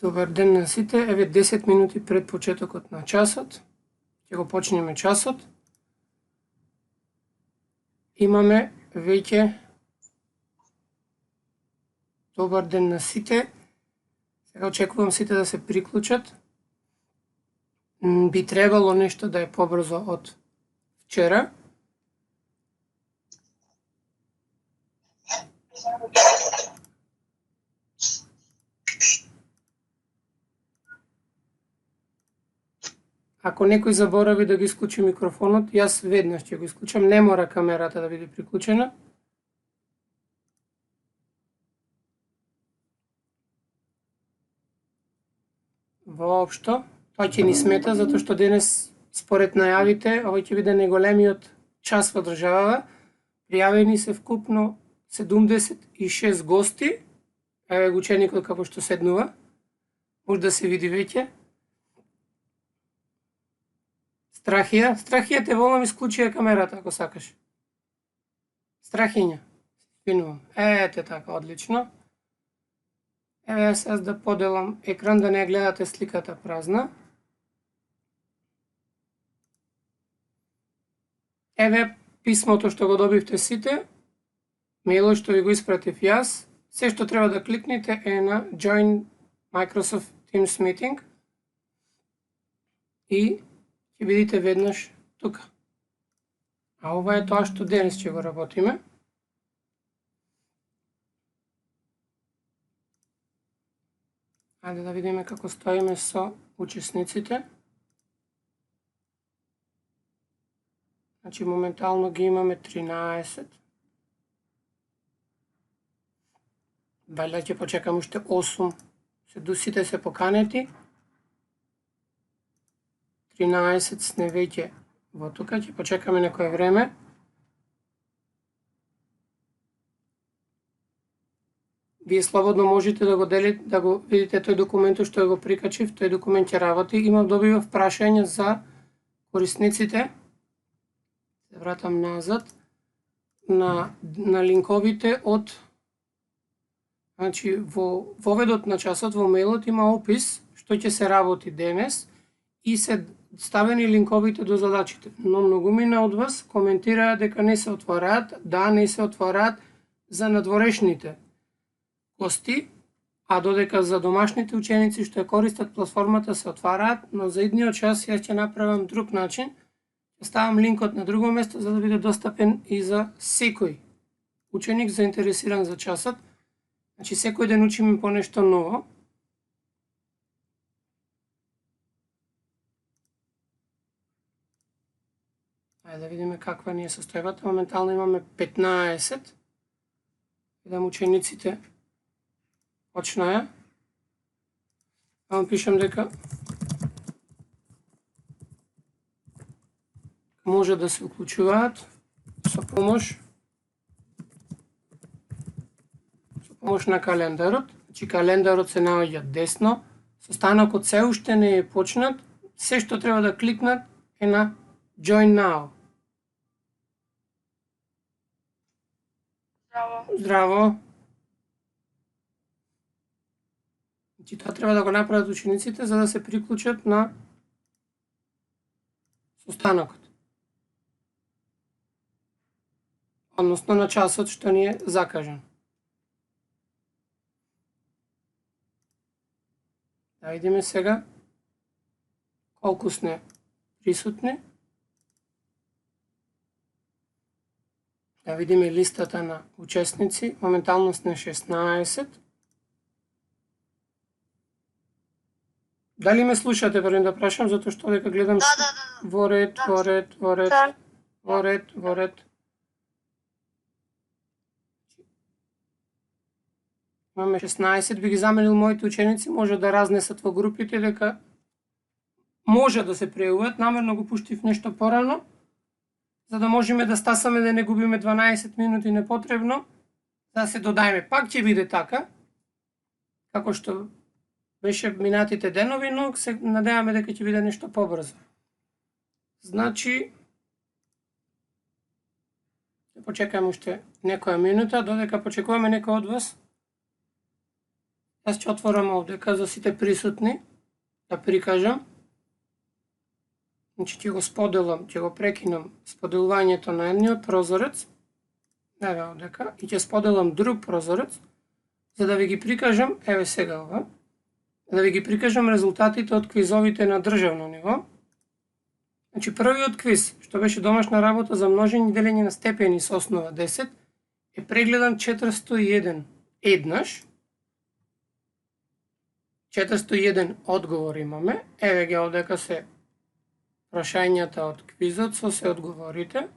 Добар ден на сите. Еве 10 минути пред почетокот на часот. Ќе го почнеме часот. Имаме веќе добар ден на сите. Сега очекувам сите да се приклучат. Би требало нешто да е побрзо од вчера. Ако некој заборави да го исклучи микрофонот, јас веднаш ќе го исклучам, не мора камерата да биде приклучена. Воопшто, тоа ќе ни смета затоа што денес според најавите овој ќе биде најголемиот час во државава. Пријавени се вкупно 76 гости. Еве го ученикот како што седнува. Може да се види веќе. Страхија, те волам, исклучи ја камерата ако сакаш. Страхиња, финувам. Ете така, одлично. Еве јас да поделам екран да не гледате сликата празна. Еве писмото што го добивте сите, мејлот што ви го испратив јас. Се што треба да кликнете е на Join Microsoft Teams Meeting и ќе видите веднаш тука. А ова е тоа што денес ќе го работиме. Ајде да видиме како стоиме со учесниците. Значи, моментално ги имаме 13. Валја ќе почекам уште 8. Сите се поканети. 13 сне веќе во тука, ќе почекаме некое време. Вие слободно можете да го делите, да го видите тој документ што го прикачив, тој документ ќе работи. Добивав прашања за корисниците. Се вратам назад на линковите од, значи во воведот на часот во мејлот има опис што ќе се работи денес и се ставени линковите до задачите. Но многумина од вас коментираа дека не се отвораат, не се отвораат за надворешните гости, а додека за домашните ученици што ја користат платформата се отвараат, но за идниот час јас ќе направам друг начин. Ќе ставам линкот на друго место за да биде достапен и за секој ученик заинтересиран за часот. Значи секој ден учиме по нешто ново. Ајде да видиме каква ни е состојбата. Моментално имаме 15. Видам учениците почнаја. Пишам дека може да се уклучуваат со помош на календарот. Значи календарот се наоѓа десно. Состанокот се уште не е почнат. Се што треба да кликнат е на Join Now. Здраво. Значи тоа треба да го направат учениците за да се приклучат на состанокот. Односно на часот што ни е закажан. Да видиме сега колку сме присутни. Да видиме листата на учесници. Моментално сме 16. Дали ме слушате, барем да прашам, затоа што дека гледам во ред. Имаме 16, би ги заменил моите ученици, може да разнесат во групите дека може да се пријавуваат. Намерно го пуштив нешто порано, за да можеме да стасаме да не губиме 12 минути непотребно, да се додајме. Пак ќе биде така, како што беше минатите денови, но се надеваме дека ќе биде нешто побрзо. Значи, ќе почекаме уште некоја минута, додека почекуваме некој од вас. Јас ќе отворам овдека за сите присутни да прикажам. Значи ќе го споделам, ќе го прекинам споделувањето на едниот прозорец. Еве овдека и ќе споделам друг прозорец за да ви ги прикажам, еве сега ова, да ви ги прикажам резултатите од квизовите на државно ниво. Значи првиот квиз, што беше домашна работа за множење и делење на степени со основа 10, е прегледан 401 еднаш. 401 одговори имаме. Еве ги овдека се прашањата од квизот со се одговорите.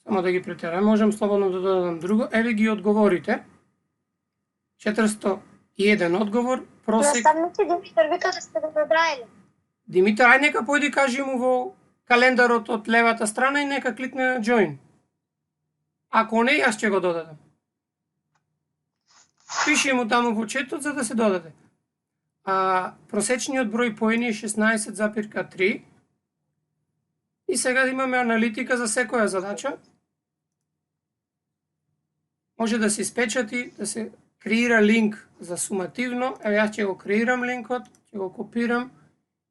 Само да ги претерам, можам слободно да додадам друго. Еве ги одговорите. 401 одговор, просек. Наставници Димитар вика да сте го набраили. Димитар, ај нека појди кажи му во календарот од левата страна и нека кликне на join. Ако не, јас ќе го додадам. Пиши му таму во четот за да се додаде. Просечниот број поени е 16,3. И сега имаме аналитика за секоја задача. Може да се испечати, да се креира линк за сумативно. Еве јас ќе го креирам линкот, ќе го копирам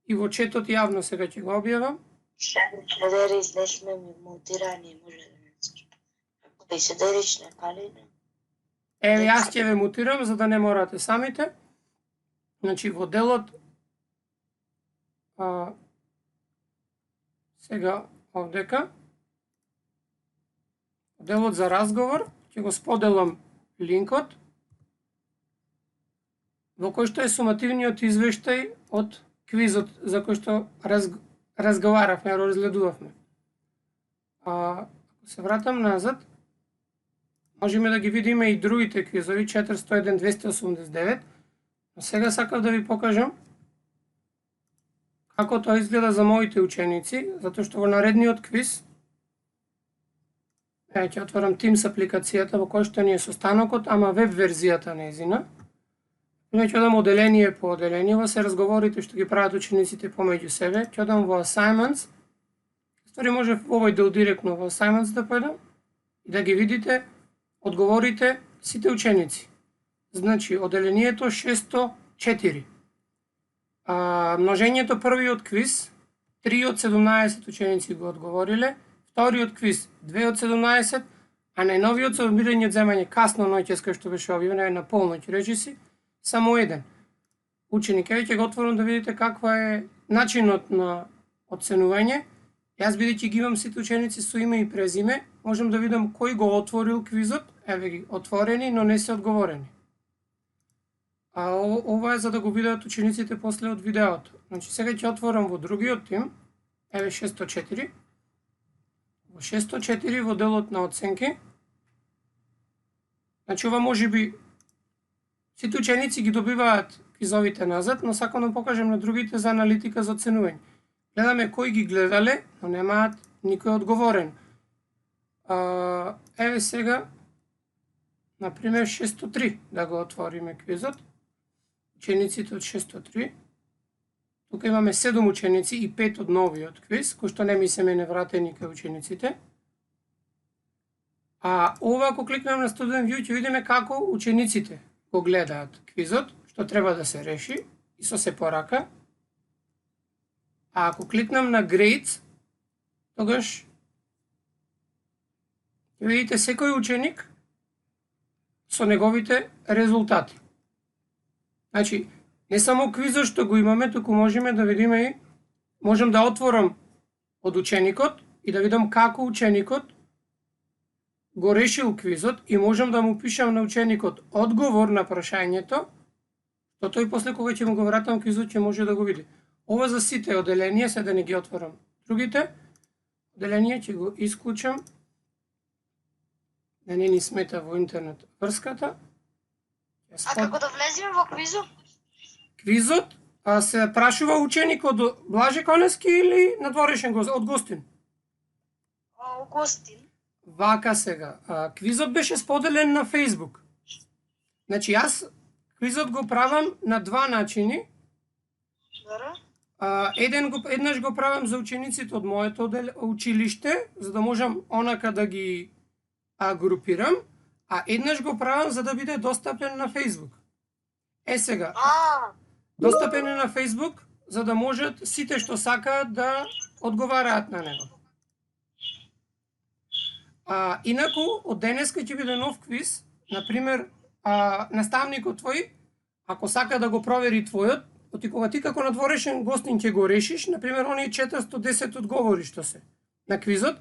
и во четот јавно сега ќе го објавам. Шедери излешме ми мутирани, може да не се. Ако и се дериш не пали, не. Еве јас ќе ве мутирам за да не морате самите. Значи во делот сега овдека делот за разговор ќе го споделам линкот во кој што е сумативниот извештај од квизот за кој што разговаравме, разгледувавме. Ако се вратам назад, можеме да ги видиме и другите квизови 401 289, но сега сакав да ви покажам како тоа изгледа за моите ученици, затоа што во наредниот квиз ќе отворам Teams апликацијата во која што ни е состанокот, ама веб верзијата нејзина. Ќе одам оделение по оделение, ова се разговорите што ги прават учениците помеѓу себе. Ќе одам во Assignments. Ствари може во овој дел директно во Assignments да појдам и да ги видите одговорите сите ученици. Значи, оделението 604. Множењето првиот квиз, 3 од 17 ученици го одговориле, вториот квиз 2 од 17, а најновиот со одмирање од земање касно ноќеска што беше објавено на полноќ, речиси, само еден ученик. Еве ќе го отворам да видите каква е начинот на оценување. Јас бидејќи ги имам сите ученици со име и презиме, можам да видам кој го отворил квизот, еве ги отворени, но не се одговорени. Ова е за да го видат учениците после од видеото. Значи сега ќе отворам во другиот тим, еве 604. Во 604 во делот на оценки. Значи ова можеби сите ученици ги добиваат квизовите назад, но сакам да покажам на другите за аналитика за оценување. Гледаме кои ги гледале, но немаат никој одговорен. Еве сега, например, 603, да го отвориме квизот. Учениците од 603. Тука имаме 7 ученици и 5 од новиот квиз, кој што не ми се мене вратени кај учениците. Ова, ако кликнем на Student View, ќе видиме како учениците го гледаат квизот, што треба да се реши и со се порака. Ако кликнам на Grades, тогаш ќе видите секој ученик со неговите резултати. Значи, не само квизот што го имаме, туку можеме да видиме и можам да отворам од ученикот и да видам како ученикот го решил квизот и можам да му пишам на ученикот одговор на прашањето, што тој после кога ќе му го вратам квизот ќе може да го види. Ова за сите оделенија, се да не ги отворам другите оделенија, ќе го исклучам да не ни смета во интернет врската. Како да влеземе во квизот? Квизот се прашува ученик од Блаже Конески или надворешен гост, од Гостин? Гостин. Вака сега. Квизот беше споделен на Facebook. Значи јас квизот го правам на два начини. Еднаш го правам за учениците од моето училиште, за да можам онака да ги групирам, а еднаш го правам за да биде достапен на Facebook. Сега, А, достапен е на Facebook, за да можат сите што сакаат да одговараат на него. Инаку, од денеска ќе биде нов квиз, например, наставникот твој, ако сака да го провери твојот, кога ти како надворешен гостин ќе го решиш, например, оние 410 одговори што се на квизот,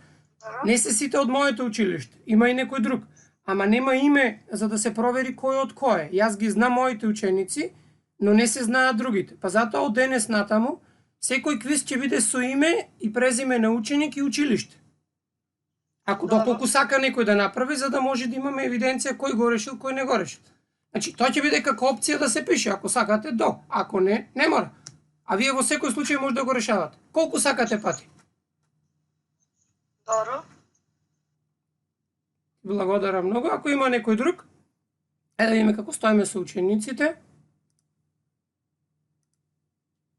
не се сите од моето училиште, има и некој друг, ама нема име за да се провери кој од кој. Јас ги знам моите ученици, но не се знаат другите. Па затоа од денес натаму, секој квиз ќе биде со име и презиме на ученик и училиште. Ако доколку сака некој да направи, за да може да имаме евиденција кој го решил, кој не го решил. Значи, тоа ќе биде како опција да се пише, ако сакате до, ако не, не мора. А вие во секој случај може да го решавате. Колку сакате пати? добро. Благодарам многу. Ако има некој друг, да видиме како стоиме со учениците.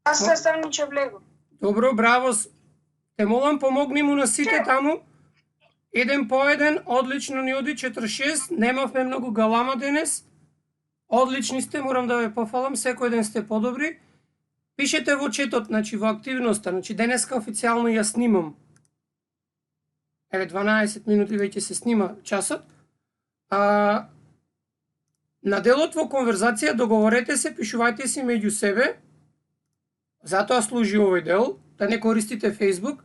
Аз наставниче влего. Добро, браво. Те молам, помогни му на сите таму. Еден по еден, одлично ни оди 46, немавме многу галама денес. Одлични сте, морам да ве пофалам, секој ден сте подобри. Пишете во четот, значи во активноста, значи денеска официјално ја снимам. 12 минути веќе се снима часот. На делот во конверзација договорете се, пишувајте си меѓу себе. Затоа служи овој дел, да не користите Facebook.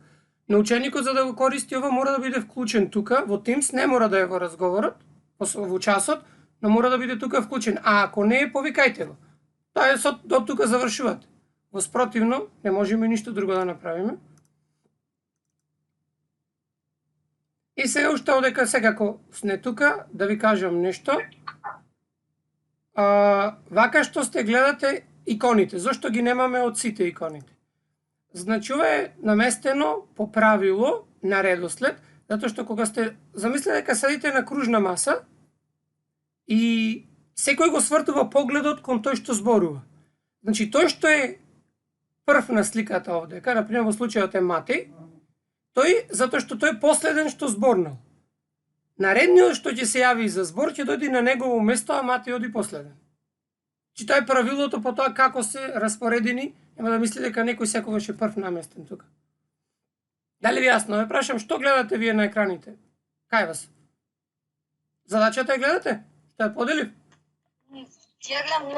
Но ученикот за да го користи ова мора да биде вклучен тука, во Teams, не мора да е во разговорот, во часот, но мора да биде тука вклучен. А ако не е, повикајте го. Тоа е до тука завршувате. Во спротивно, не можеме ништо друго да направиме. И сега уште одека секако сне тука, да ви кажам нешто. Вака што сте гледате иконите. Зошто ги немаме од сите иконите? Значи, ова е наместено по правило на редослед, затоа што кога сте замислете дека седите на кружна маса и секој го свртува погледот кон тој што зборува. Значи, тој што е прв на сликата овдека, например во случајот е Матеј, тој, затоа што тој е последен што зборнал. Наредниот што ќе се јави за збор ќе дојде на негово место, а Матеј оди последен. Значи, тоа е правилото по тоа како се распоредени. Нема да мисли дека некој секогаш е прв наместен тука. Дали ви јасно? Ве прашам, што гледате вие на екраните? Кај вас? Задачата ја гледате? Што ја поделив? Ја гледам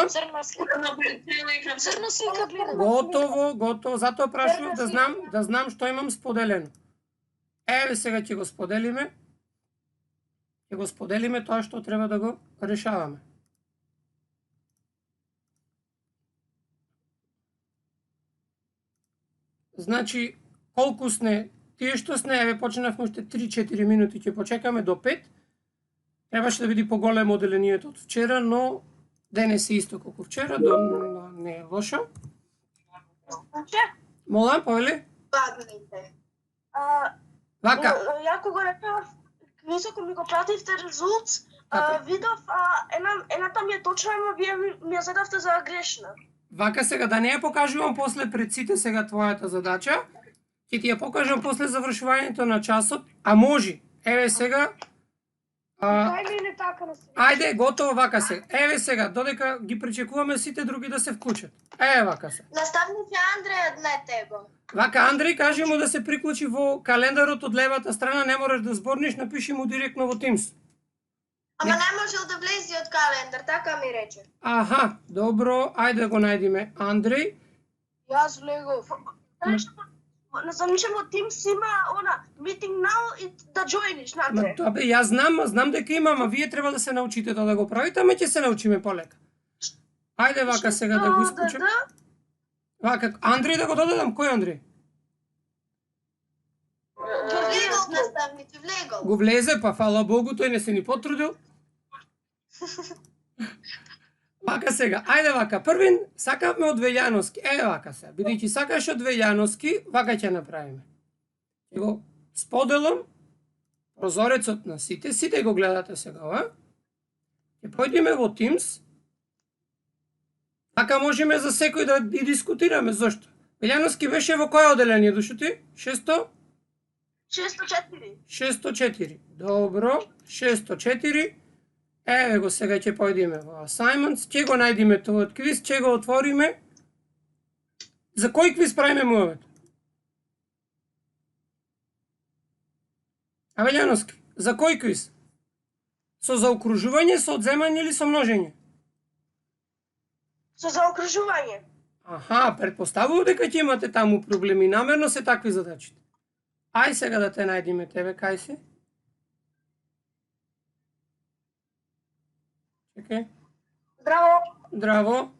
црна слика. Црна слика гледам. Готово. Затоа прашував да знам што имам споделено. Еве сега ќе го споделиме. Ќе го споделиме тоа што треба да го решаваме. Значи, колку сне, тие што сне, еве почнавме уште 3-4 минути, ќе почекаме до 5. Требаше да биде поголемо оделението од вчера, но денес е исто колку вчера, не е лошо. Молам, повели? Падните. Вака. Ја кога рекав квизот ми го пративте резултат, видов едната ми е точна, ама вие ми ја задавте за грешна. Вака сега, да не ја покажувам после пред сите сега твојата задача, ќе ти ја покажам после завршувањето на часот, а може. Еве сега. Не така на Ајде, готово вака сега. Еве сега, додека ги причекуваме сите други да се вклучат. Еве вака сега. Наставница Андреј однете го. Вака, Андреј, кажи му да се приклучи во календарот од левата страна, не мораш да зборниш, напиши му директно во Teams. Ама не можел да влезе од календар, така ми рече. Аха, добро, ајде да го најдиме. Андреј. Јас влегов. Не замислам во Teams има meeting now и да joinиш натре. Тоа бе, јас знам дека има, ама вие треба да се научите тоа да го правите, ама ќе се научиме полека. Ајде вака сега да го исклучим. Вака, Андреј да го додадам, кој Андреј? Влегов, наставници, влегов. Го влезе, па фала Богу, тој не се ни потрудил. Вака сега, ајде вака, првин сакавме од Велјановски. Вака сега, бидејќи сакаш од Велјановски, вака ќе направиме. Ќе го споделам прозорецот на сите го гледате сега ова. Ќе појдеме во Teams. Така можеме за секој да и дискутираме, зошто? Велјановски беше во која оделение, душо ти? 600? 604. 604. Добро, 604. Еве го, сега ќе појдеме во assignments, ќе го најдеме тој квиз, ќе го отвориме. За кој квиз правиме муавет? Авелјановски, за кој квиз? Со заокружување, со одземање или со множење? Со заокружување. Аха, предпоставувам дека ќе имате таму проблеми, намерно се такви задачите. Ај сега да те најдеме тебе, кај си? Чекај. Здраво. Здраво.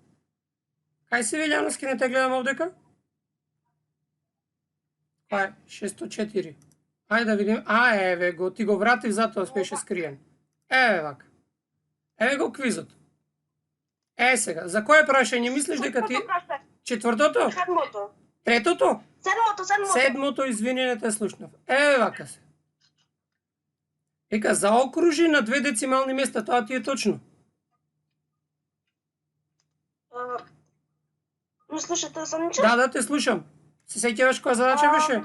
Кај си, Велјановски, не те гледам овдека? Кај, 604. Ајде да видим. Еве го, ти го вратив, затоа беше скриен. Еве вака. Еве го квизот. Сега, за кое прашање мислиш дека ти... Четвртото? Седмото. Третото? Седмото. Седмото, извини, не те слушнав. Еве вака се. Вика, заокружи на 2 децимални места, тоа ти е точно. Не слушате сониче? Да, те слушам. Се сеќаваш која задача беше?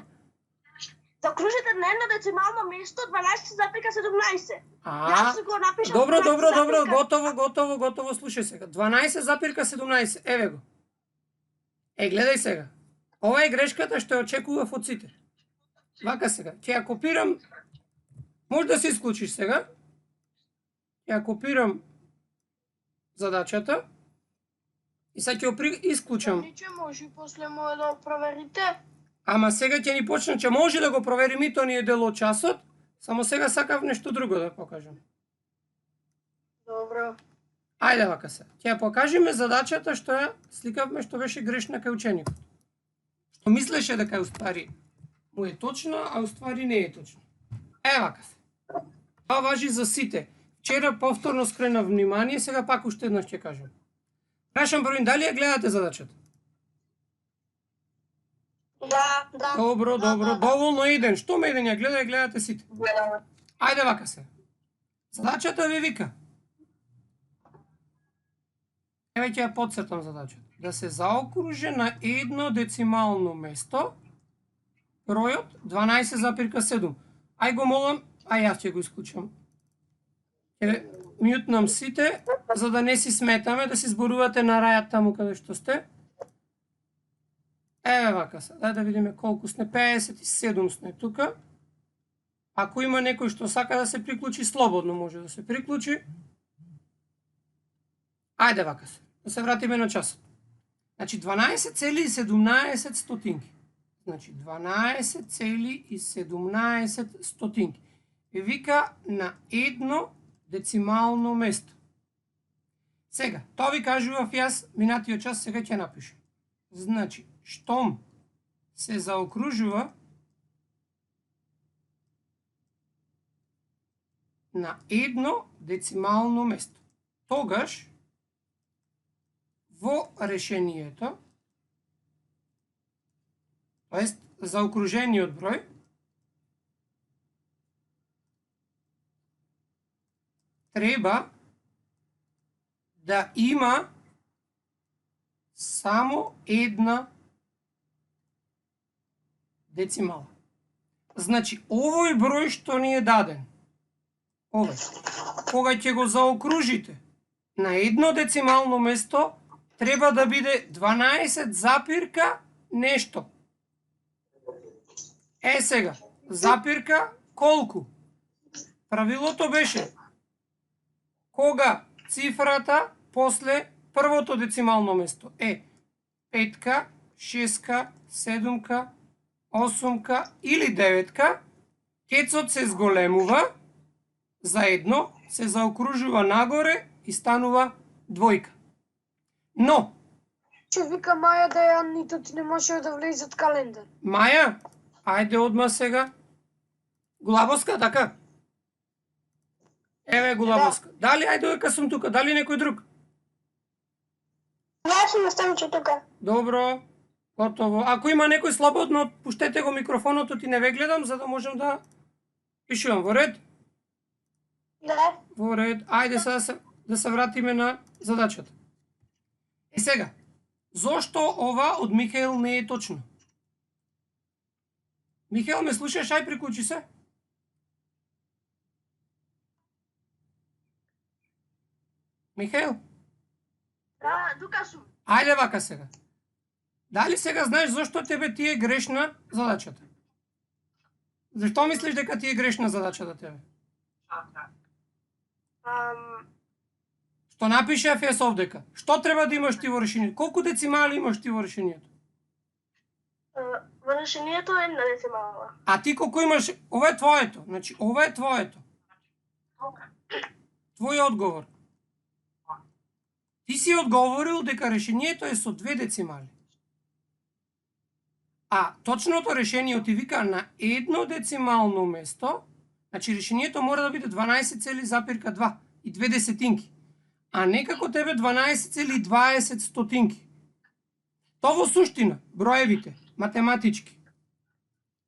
Заокружите на едно децимално место 12,17. Јас си го напишав. Добро, готово, слушај сега. 12,17, еве го. Гледај сега. Ова е грешката што ја очекував од сите. Вака сега, ќе ја копирам. Може да се исклучиш сега. Ја копирам задачата. И сега ќе ја исклучам. Ниче може и после може да проверите. Ама сега ќе ни почне, че може да го проверим и тоа ни е дел од часот, само сега сакав нешто друго да покажам. Добро. Ајде вака се. Ќе ја покажеме задачата што ја сликавме што беше грешна кај ученикот. Што мислеше дека уствари му е точна, а уствари не е точна. Вака се. Тоа важи за сите. Вчера повторно скренав внимание, сега пак уште еднаш ќе кажам. Прашам првин, дали ја гледате задачата? Да. Добро, доволно еден. Што ме еден ја гледате сите? Ајде вака се. Задачата ви вика. Еве ќе ја потцртам задачата. Да се заокружи на едно децимално место бројот 12,7. Ај го молам, јас ќе го исклучам. Ќе мјутнам сите, за да не си сметаме, да си зборувате на рајат таму каде што сте. Еве вака се. Да видиме колку сме. 57 сме тука. Ако има некој што сака да се приклучи, слободно може да се приклучи. Ајде вака се. Да се вратиме на часот. Значи 12,17 стотинки. Значи 12,17 стотинки. И вика на едно децимално место. Сега, тоа ви кажував јас минатиот час, сега ќе напишам. Значи, штом се заокружува на едно децимално место, тогаш во решението, тоест заокружениот број, треба да има само една децимала. Значи, овој број што ни е даден, кога ќе го заокружите на едно децимално место, треба да биде 12 запирка нешто. Сега, запирка колку? Правилото беше, кога цифрата после првото децимално место е 5, 6, 7, 8 или 9, кецот се зголемува, заедно се заокружува нагоре и станува двојка. Но, Че вика Маја да ја нито ти не може да влезе од календар. Маја, ајде одма сега. Гулабоска, така? Еве Гулабоска. Дали ајде дека сум тука, дали некој друг? Јас сум наставниче тука. Добро, готово. Ако има некој слободно, пуштете го микрофонот, ти не ве гледам, за да можам да пишувам. Во ред? Да. Во ред. Ајде сега да се вратиме на задачата. Сега, зошто ова од Михаил не е точно? Михаил, ме слушаш? Ај, приклучи се. Михаил, Да, тука сум. ајде вака сега. Дали сега знаеш зошто тебе ти е грешна задачата? Зашто мислиш дека ти е грешна задачата тебе? Што напише ФС овдека? Што треба да имаш ти во решението? Колку децимали имаш ти во решението? Во решението е една децимала. А ти колку имаш? Ова е твоето. Значи, ова е твоето. Твој одговор. Ти си одговорил дека решението е со 2 децимали. А точното решение ти вика на едно децимално место, значи решението мора да биде 12,2 и 2 десетинки, а не како тебе 12,20 стотинки. То во суштина, броевите, математички.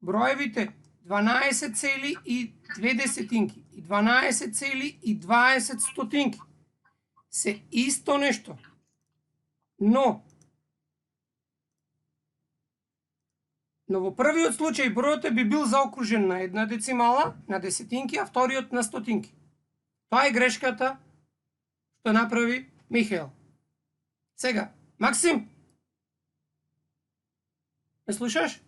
Броевите 12,2 десетинки и 12,20 стотинки се исто нешто. Но во првиот случај бројот би бил заокружен на една децимала, на десетинки, а вториот на стотинки. Тоа е грешката што направи Михаил. Сега, Максим, ме слушаш?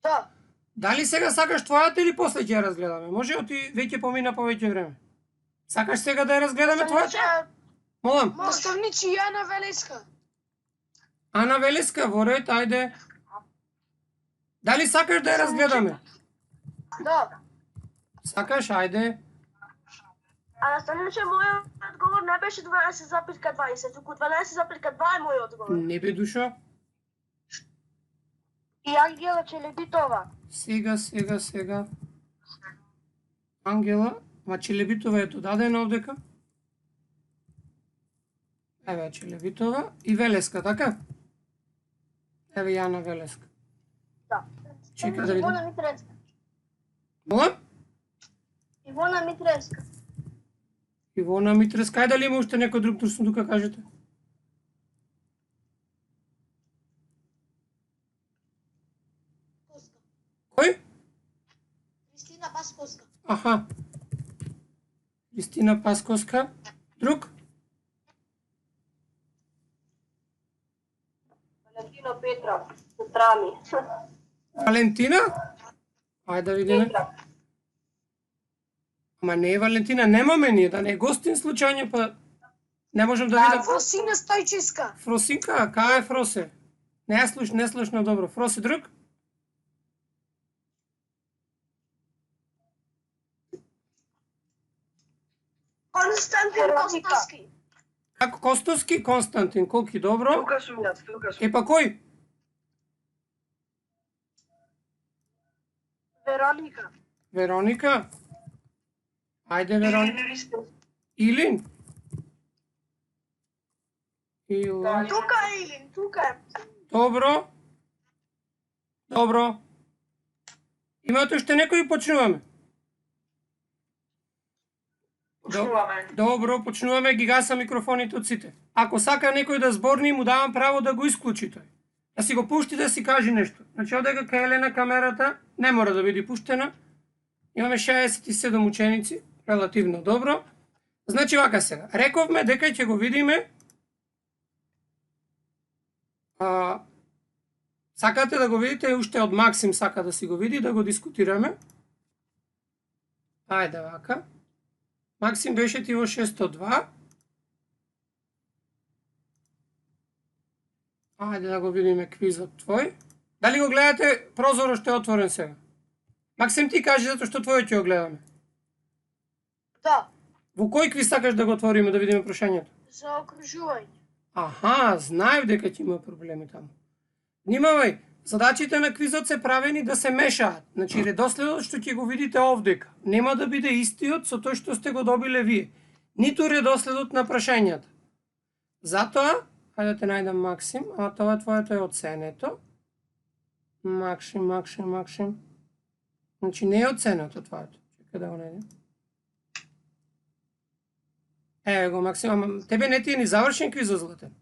Да. Дали сега сакаш твојата или после ќе ја разгледаме? Може оти веќе помина повеќе време. Сакаш сега да ја разгледаме твојата? Молам. Наставници Јана Велеска. Ана Велеска, во ред, ајде. Дали сакаш да ја разгледаме? Да. Сакаш, ајде. А наставниче, мојот одговор не беше 12,20, туку 12,2 е мојот одговор. Не бе душо. И Ангела Челебитова. Сега. Ангела, Челебитова е додадена овдека. Еве Челебитова и Велеска, така? Еве Јана Велеска. Да. Чека да видим. Ивона Митреска. Молам? Ивона Митреска. Ивона Митреска. Ајде дали има уште некој друг турсун тука, кажете? Кој? Кристина Пасковска. Аха. Кристина Пасковска. Друг? Валентина Петров, сестра ми. Валентина? Ајде да видиме. Ама не е Валентина, немаме ние, да не е гостин случајно, па не можем да видам. Фросина Стојчевска. Фросинка, кај е Фросе? Не слушна добро. Фросе друг? Константин Костовски. Како Костовски? Константин, колки добро. Тука сум јас, тука сум. Е па кој? Вероника. Вероника? Ајде Вероника. Илин? Ила. Тука е Илин, тука е. Добро. Имате уште некој, почнуваме. Почнуваме. Добро, почнуваме, ги гаса микрофоните од сите. Ако сака некој да зборни, му давам право да го исклучи тој. Да си го пушти да си каже нешто. Значи, одека кај Елена камерата не мора да биде пуштена. Имаме 67 ученици, релативно добро. Значи, вака сега. Рековме дека ќе го видиме. Сакате да го видите, уште од Максим сака да си го види, да го дискутираме. Ајде вака. Максим, беше ти во 602. Ајде да го видиме квизот твој. Дали го гледате? Прозорот што е отворен сега. Максим, ти кажи затоа што твојот ќе го гледаме. Да. Во кој квиз сакаш да го отвориме да видиме прашањето? За окружување. Аха, знаев дека ќе има проблеми таму. Внимавај, задачите на квизот се правени да се мешаат. Значи, редоследот што ќе го видите овдека нема да биде истиот со тој што сте го добиле вие. Ниту редоследот на прашањата. Затоа, хајде да те најдам Максим, а тоа твоето е оценето. Максим. Значи, не е оценето твоето. Чекај да го најдем. Еве го, Максим, ама тебе не ти е ни завршен квизот, Златен.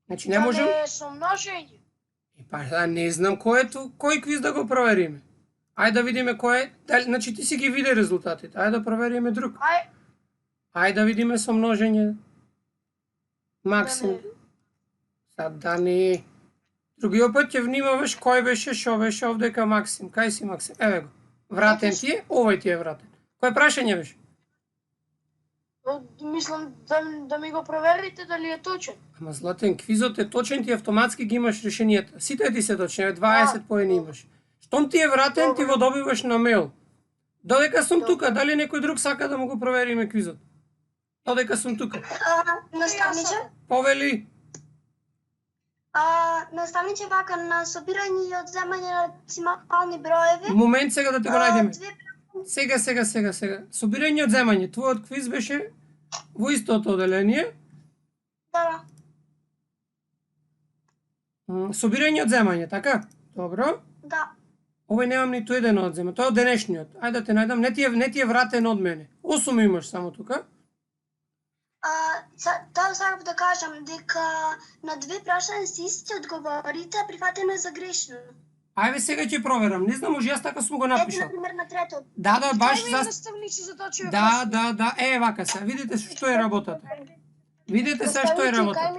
Значи, не можем... Да не со множење. Па да, не знам кој е кој квиз да го провериме. Ајде да видиме кој е. Дали, значи ти си ги види резултатите. Ајде да провериме друг. Ајде да видиме со множење. Максим. Сад да не. Другиот пат ќе внимаваш кој беше, шо беше овдека Максим. Кај си Максим? Еве го. Вратен ти е, овој ти е вратен. Кој прашање беше? Мислам да ми го проверите дали е точен. Ама Златен, квизот е точен, ти автоматски ги имаш решенијата. Сите ти се точни, 20 поени имаш. Штом ти е вратен, ти го добиваш на мейл. Додека сум тука, дали некој друг сака да му го провериме квизот? Додека сум тука. Наставниче? Повели. Наставниче, вака на собирање и одземање на децимални броеви. Момент сега да ти го најдеме. Сега. Собирање и одземање. Твојот квиз беше во истото оделение. Да. Собирање и одземање, така? Добро. Да. Овој немам ниту еден одзема. Тоа е од денешниот. Ајде да те најдам. Не ти е вратен од мене. 8 имаш само тука. Тоа сакав да кажам дека на две прашања се исти одговорите, а прифатено е за грешно. Ајде сега ќе проверам. Не знам, може јас така сум го напишал. Например на трето. Да, баш Тој за... е наставниче за точно. Да. Вака се. Видите што е работата. Видите сега што е работата.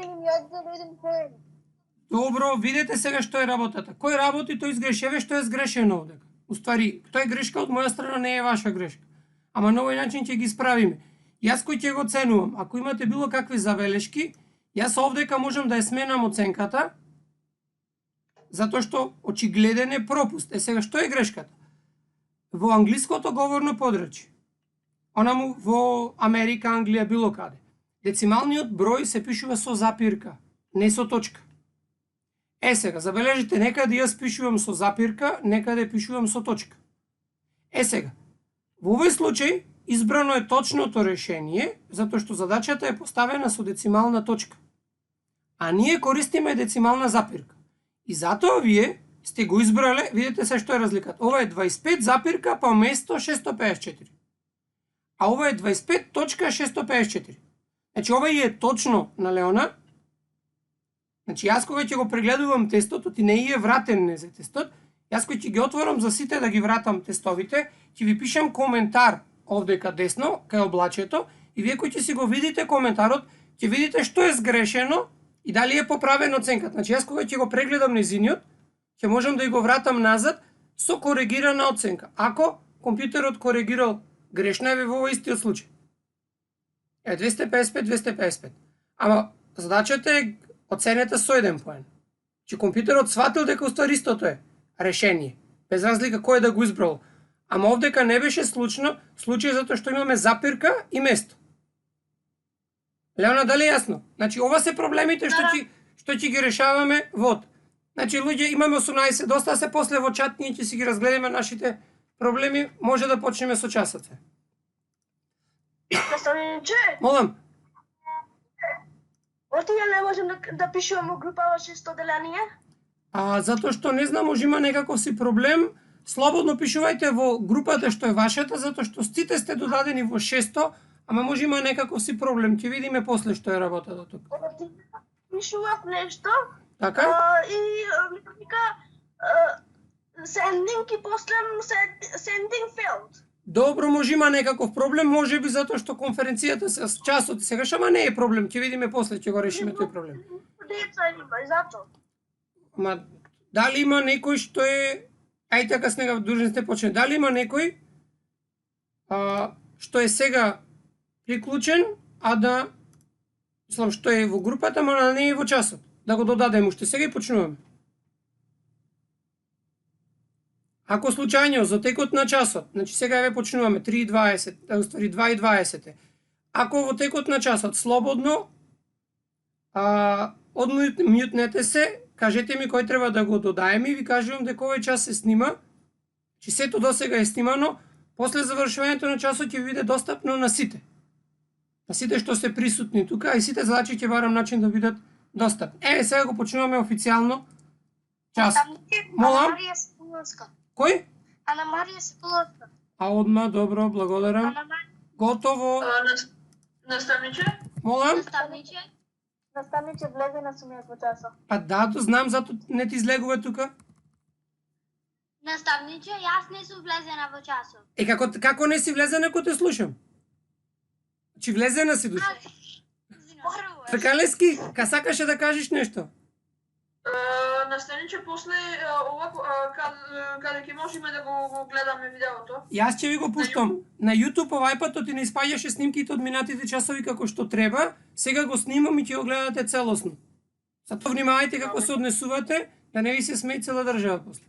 Добро, видите сега што е работата. Кој работи, тој изгреши. Еве што е сгрешено овдека. Уствари, тоа е грешка од моја страна, не е ваша грешка. Ама на овој начин ќе ги исправиме. Јас кој ќе го оценувам, ако имате било какви забелешки, јас овдека можам да ја сменам оценката, затоа што очигледен е пропуст. Сега што е грешката? Во англиското говорно подрачје, онаму во Америка, Англија, било каде, децималниот број се пишува со запирка, не со точка. Сега, забележите, некаде јас пишувам со запирка, некаде пишувам со точка. Сега, во овој случај, избрано е точното решение, затоа што задачата е поставена со децимална точка. А ние користиме децимална запирка. И затоа вие сте го избрале, видите се што е разликата. Ова е 25 запирка па место 654. А ова е 25.654. Значи ова е точно на Леона. Значи јас кога ќе го прегледувам тестот, ти не е вратен не за тестот, јас кога ќе ги отворам за сите да ги вратам тестовите, ќе ви пишам коментар овдека десно, кај облачето, и вие кои ќе си го видите коментарот, ќе видите што е сгрешено и дали е поправена оценката. Значи јас кога ќе го прегледам незиниот, ќе можам да го вратам назад со коригирана оценка. Ако компјутерот коригирал грешно, е во истиот случај. 255. Ама задачата е оценета со 1 поен. Че компјутерот сватил дека уствари истото е решение, без разлика кој да го избрал. Ама овдека не беше случај затоа што имаме запирка и место. Леона, дали е јасно? Значи, ова се проблемите што ќе ги решаваме вод. Значи, луѓе, имаме 18, доста се после во чат, ние ќе си ги разгледаме нашите проблеми, може да почнеме со часот. Наставниче, Молам. Ошто ја не можем да пишувам во групава 6 оделение? Затоа што не знам, може има некаков си проблем, слободно пишувајте во групата што е вашата, затоа што сите сте додадени во 600, ама може има некаков си проблем. Ќе видиме после што е работата тука. Пишував нешто, Така? и вика sending и после sending failed. Добро, може има некаков проблем, може би затоа што конференцијата с часот сегаш, ама не е проблем, ќе видиме после, ќе го решиме тој проблем. Деца има, и зато. Ма дали има некој што е ај така снега дужен сте почне. Дали има некој што е сега приклучен, а да мислам што е во групата, ама не е во часот. Да го додадеме уште сега и почнуваме. Ако случајно за текот на часот, значи сега ве почнуваме 3:20, уствари 2:20. Ако во текот на часот слободно одмјутнете се, кажете ми кој треба да го додаеме и ви кажувам дека овој час се снима. Че сето досега е снимано, после завршувањето на часот ќе биде достапно на сите. На сите што се присутни тука и сите задачи ќе барам начин да бидат достапни. Сега го почнуваме официјално час. Молам? Кој? Ана Марија Сепуловска. Одма, добро, благодарам. Готово. Наставниче? Молам? Наставниче? Наставниче влезе на сумиот во часот. Па да, то знам, зато не ти излегува тука. Наставниче, јас не сум влезена во часот. Како не си влезена ако те слушам? Чи влезена си душа? Зборуваш. Така Лески, сакаше да кажеш нешто? Настаниче после ова каде ќе можеме да го гледаме видеото. Јас ќе ви го пуштам. На YouTube овај пат ти не испаѓаше снимките од минатите часови како што треба, сега го снимам и ќе го гледате целосно. Затоа внимавајте како се однесувате, да не ви се смеи цела држава после.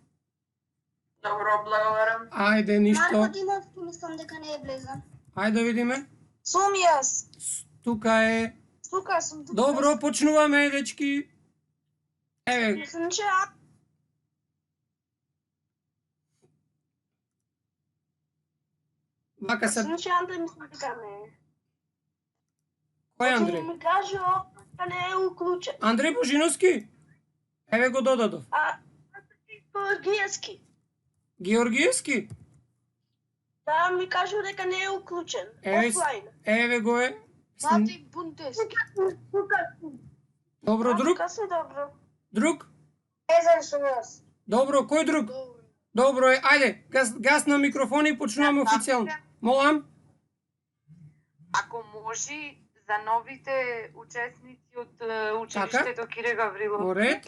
Добро, благодарам. Ајде, ништо. Марко Димовски мислам дека не е влезен. Ајде да видиме. Сум јас. Тука е. Тука сум. Добро, почнуваме, дечки. Еве, Наставниче, вака се. наставниче Андре мислам дека не е. Кој е Андреј? Ми каже да не е уклучен. Андреј Божиновски? Еве го додадов. Гијаски. Георгиевски? Да, ми кажа дека не е уклучен. Еве, Офлайн. еве го е. Мати Бунтески. Добро, друг? Тука си добро. Друг? Езен сум јас. Добро, кој друг? Добро е, ајде, гас на микрофон и почнуваме официјално. Молам? Ако може за новите учесници од училиштето Кире Гаврилов, Во ред.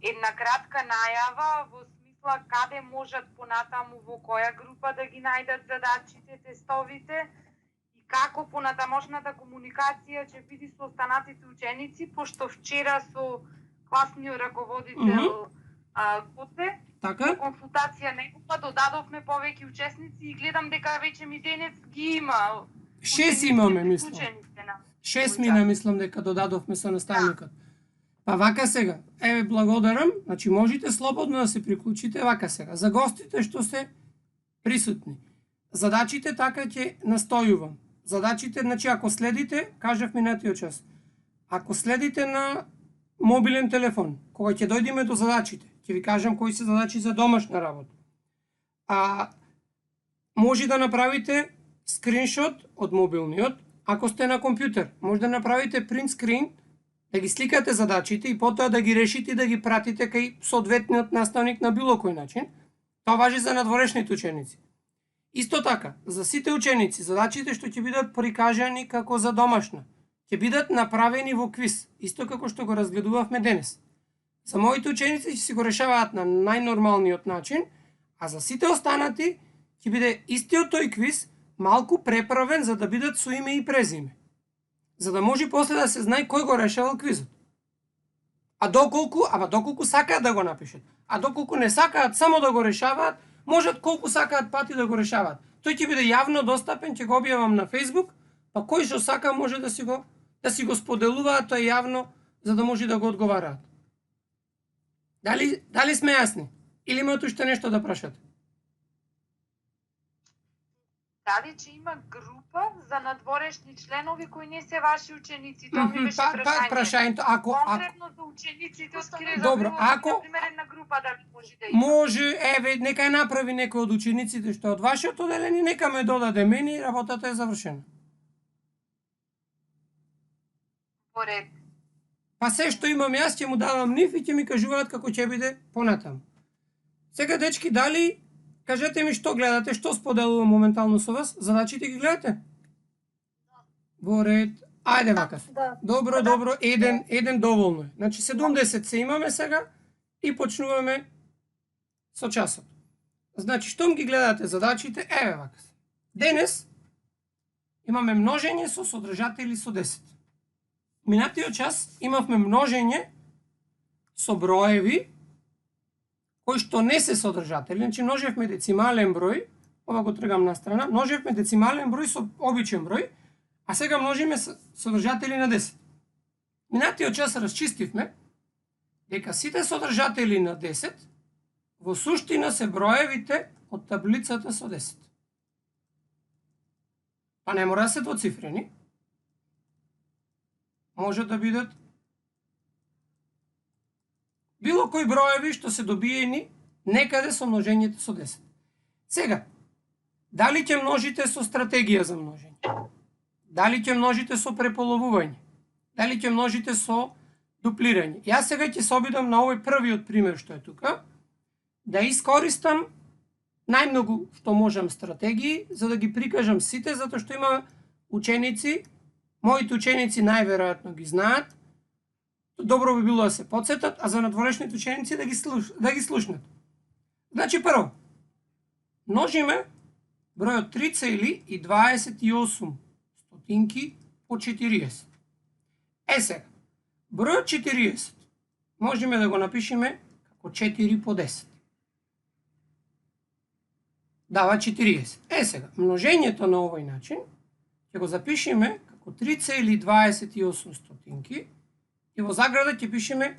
една кратка најава во смисла каде можат понатаму во која група да ги најдат задачите, тестовите и како понатамошната комуникација ќе биде со останатите ученици, пошто вчера со класниот раководител Коте, Така? консултација неколку додадовме повеќе учесници и гледам дека веќе ми денес ги има. 6 имаме, мислам. Учениците на 6 мина, мислам дека додадовме со наставникот. Па вака сега, еве благодарам, значи можете слободно да се приклучите вака сега. За гостите што се присутни. Задачите така ќе настојувам. Задачите, значи ако следите, кажав минатиот час. Ако следите на мобилен телефон, кога ќе дојдеме до задачите, ќе ви кажам кои се задачи за домашна работа. Може да направите скриншот од мобилниот, ако сте на компјутер. Може да направите принт скрин, да ги сликате задачите и потоа да ги решите и да ги пратите кај соодветниот наставник на било кој начин. Тоа важи за надворешните ученици. Исто така, за сите ученици, задачите што ќе бидат прикажани како за домашна, ќе бидат направени во квиз, исто како што го разгледувавме денес. За моите ученици ќе си го решаваат на најнормалниот начин, а за сите останати ќе биде истиот тој квиз, малку преправен за да бидат со име и презиме. За да може после да се знае кој го решавал квизот. Доколку сакаат да го напишат. А доколку не сакаат само да го решаваат, можат колку сакаат пати да го решаваат. Тој ќе биде јавно достапен, ќе го објавам на Facebook, па кој што сака може да си го споделуваат тоа јавно, за да може да го одговараат. Дали сме јасни? Или имате уште нешто да прашате? Дали ќе има група за надворешни членови кои не се ваши ученици? Тоа ми беше прашањето. Конкретно за учениците од Кире Добро, Гаврилов, например, една група дали може да има? Може, еве, нека ја направи некој од учениците што е од вашиот оделение, нека ме додаде мене и работата е завршена. По ред. Па се што имам јас ќе му давам нив и ќе ми кажуваат како ќе биде понатаму. Сега, дечки, дали кажете ми што гледате, што споделувам моментално со вас? Задачите ги гледате? Во ред. Ајде вака. Добро, еден доволно е. Значи 70 се имаме сега и почнуваме со часот. Значи, штом ги гледате задачите, еве вака. Денес имаме множење со содржатели со 10. Минатиот час имавме множење со броеви кои што не се содржатели, значи множевме децимален број, ова го тргам на страна, множевме децимален број со обичен број, а сега множиме содржатели на 10. Минатиот час расчистивме дека сите содржатели на 10 во суштина се броевите од таблицата со 10. Па не мора да се двоцифрени. Може да бидат било кои броеви што се добиени некаде со множењето со 10. Сега, дали ќе множите со стратегија за множење? Дали ќе множите со преполовување? Дали ќе множите со дуплирање. Јас сега ќе се обидам на овој првиот пример што е тука, да искористам најмногу што можам стратегии, за да ги прикажам сите, затоа што има ученици, моите ученици најверојатно ги знаат, добро би било да се потсетат, а за надворешните ученици да ги слушнат. Значи прво, множиме бројот 3,28 по 40. Сега, бројот 40 можеме да го напишеме како 4 по 10. Дава 40. Сега, множењето на овој начин ќе го запишеме како 3,28 и во заграда ќе пишеме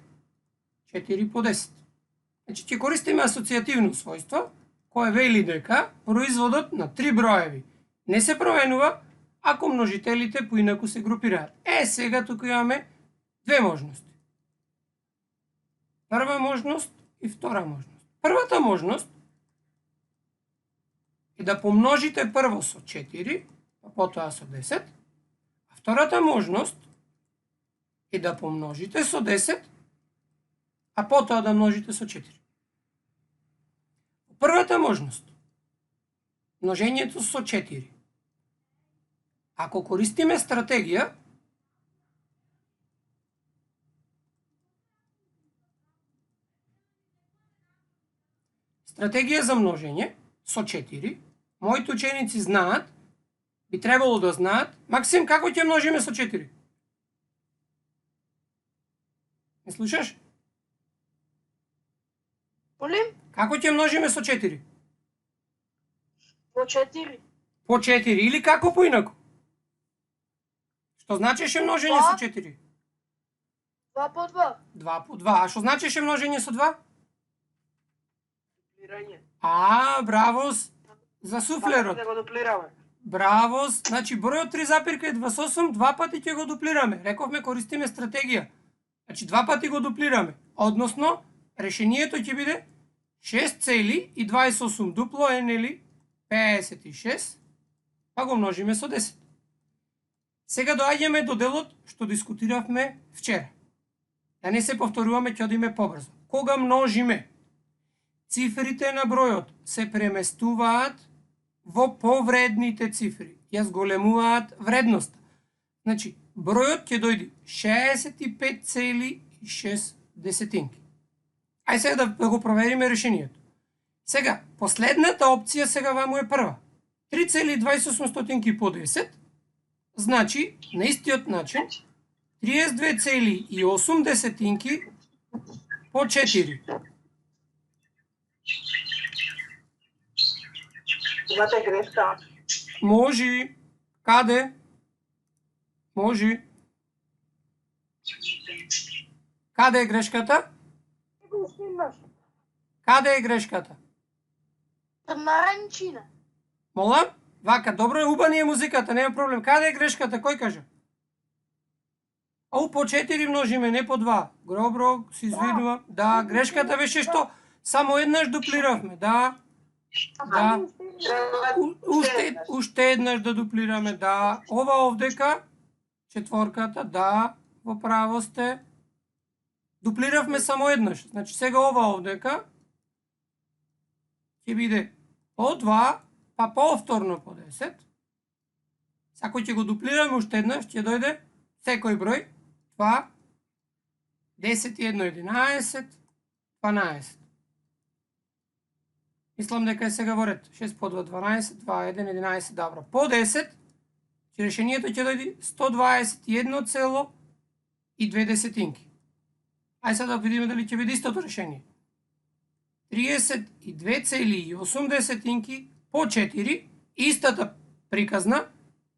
4 по 10. Значи ќе користиме асоцијативно својство, кое вели дека производот на три броеви не се променува ако множителите поинаку се групираат. Сега тука имаме две можности. Прва можност и втора можност. Првата можност е да помножите прво со 4, а потоа со 10, а втората можност е да помножите со 10, а потоа да множите со 4. Првата можност, множењето со 4. Ако користиме стратегија, за множење со 4, моите ученици знаат, би требало да знаат, Максим, како ќе множиме со 4? Не слушаш? Молим? Како ќе множиме со 4? По 4. По 4 или како поинаку? Што значеше множење со 4? 2 по 2. 2 по 2. А што значеше множење со 2? Дуплирање. Браво за суфлерот. Да го дуплираме. Браво, значи бројот 3,28 два пати ќе го дуплираме. Рековме користиме стратегија. Значи два пати го дуплираме. Односно, решението ќе биде 6,28 дупло е нели 56, па го множиме со 10. Сега доаѓаме до делот што дискутиравме вчера. Да не се повторуваме, ќе одиме побрзо. Кога множиме, цифрите на бројот се преместуваат во повредните цифри. Ја зголемуваат вредноста. Значи, бројот ќе дојде 65,6. Ај сега да го провериме решението. Сега, последната опција сега ваму е прва. 3,28 по 10, значи, на истиот начин, 32,8 по 4. Имате грешка. Може. Каде? Може. Каде е грешката? Каде е грешката? Наранчина. Молам? Вака, добро е, уба ни е музиката, нема проблем. Каде е грешката? Кој кажа? По 4 множиме, не по 2. Гробро, се извинувам. Да, грешката беше што само еднаш дуплиравме. Да. Уште еднаш да дуплираме, да. Ова овдека, четворката, да, во право сте. Дуплиравме само еднаш. Значи сега ова овдека ќе биде по 2, па повторно по 10. Ако ќе го дуплираме уште еднаш, ќе дојде секој број 2, 10 и 1, 11, 12. Мислам дека е сега во ред. 6 по 2, 12, 2, 1, 11, добро. По 10, решението ќе дојде 121,2. Ај сега да видиме дали ќе биде истото решение. 32,8 по 4, истата приказна,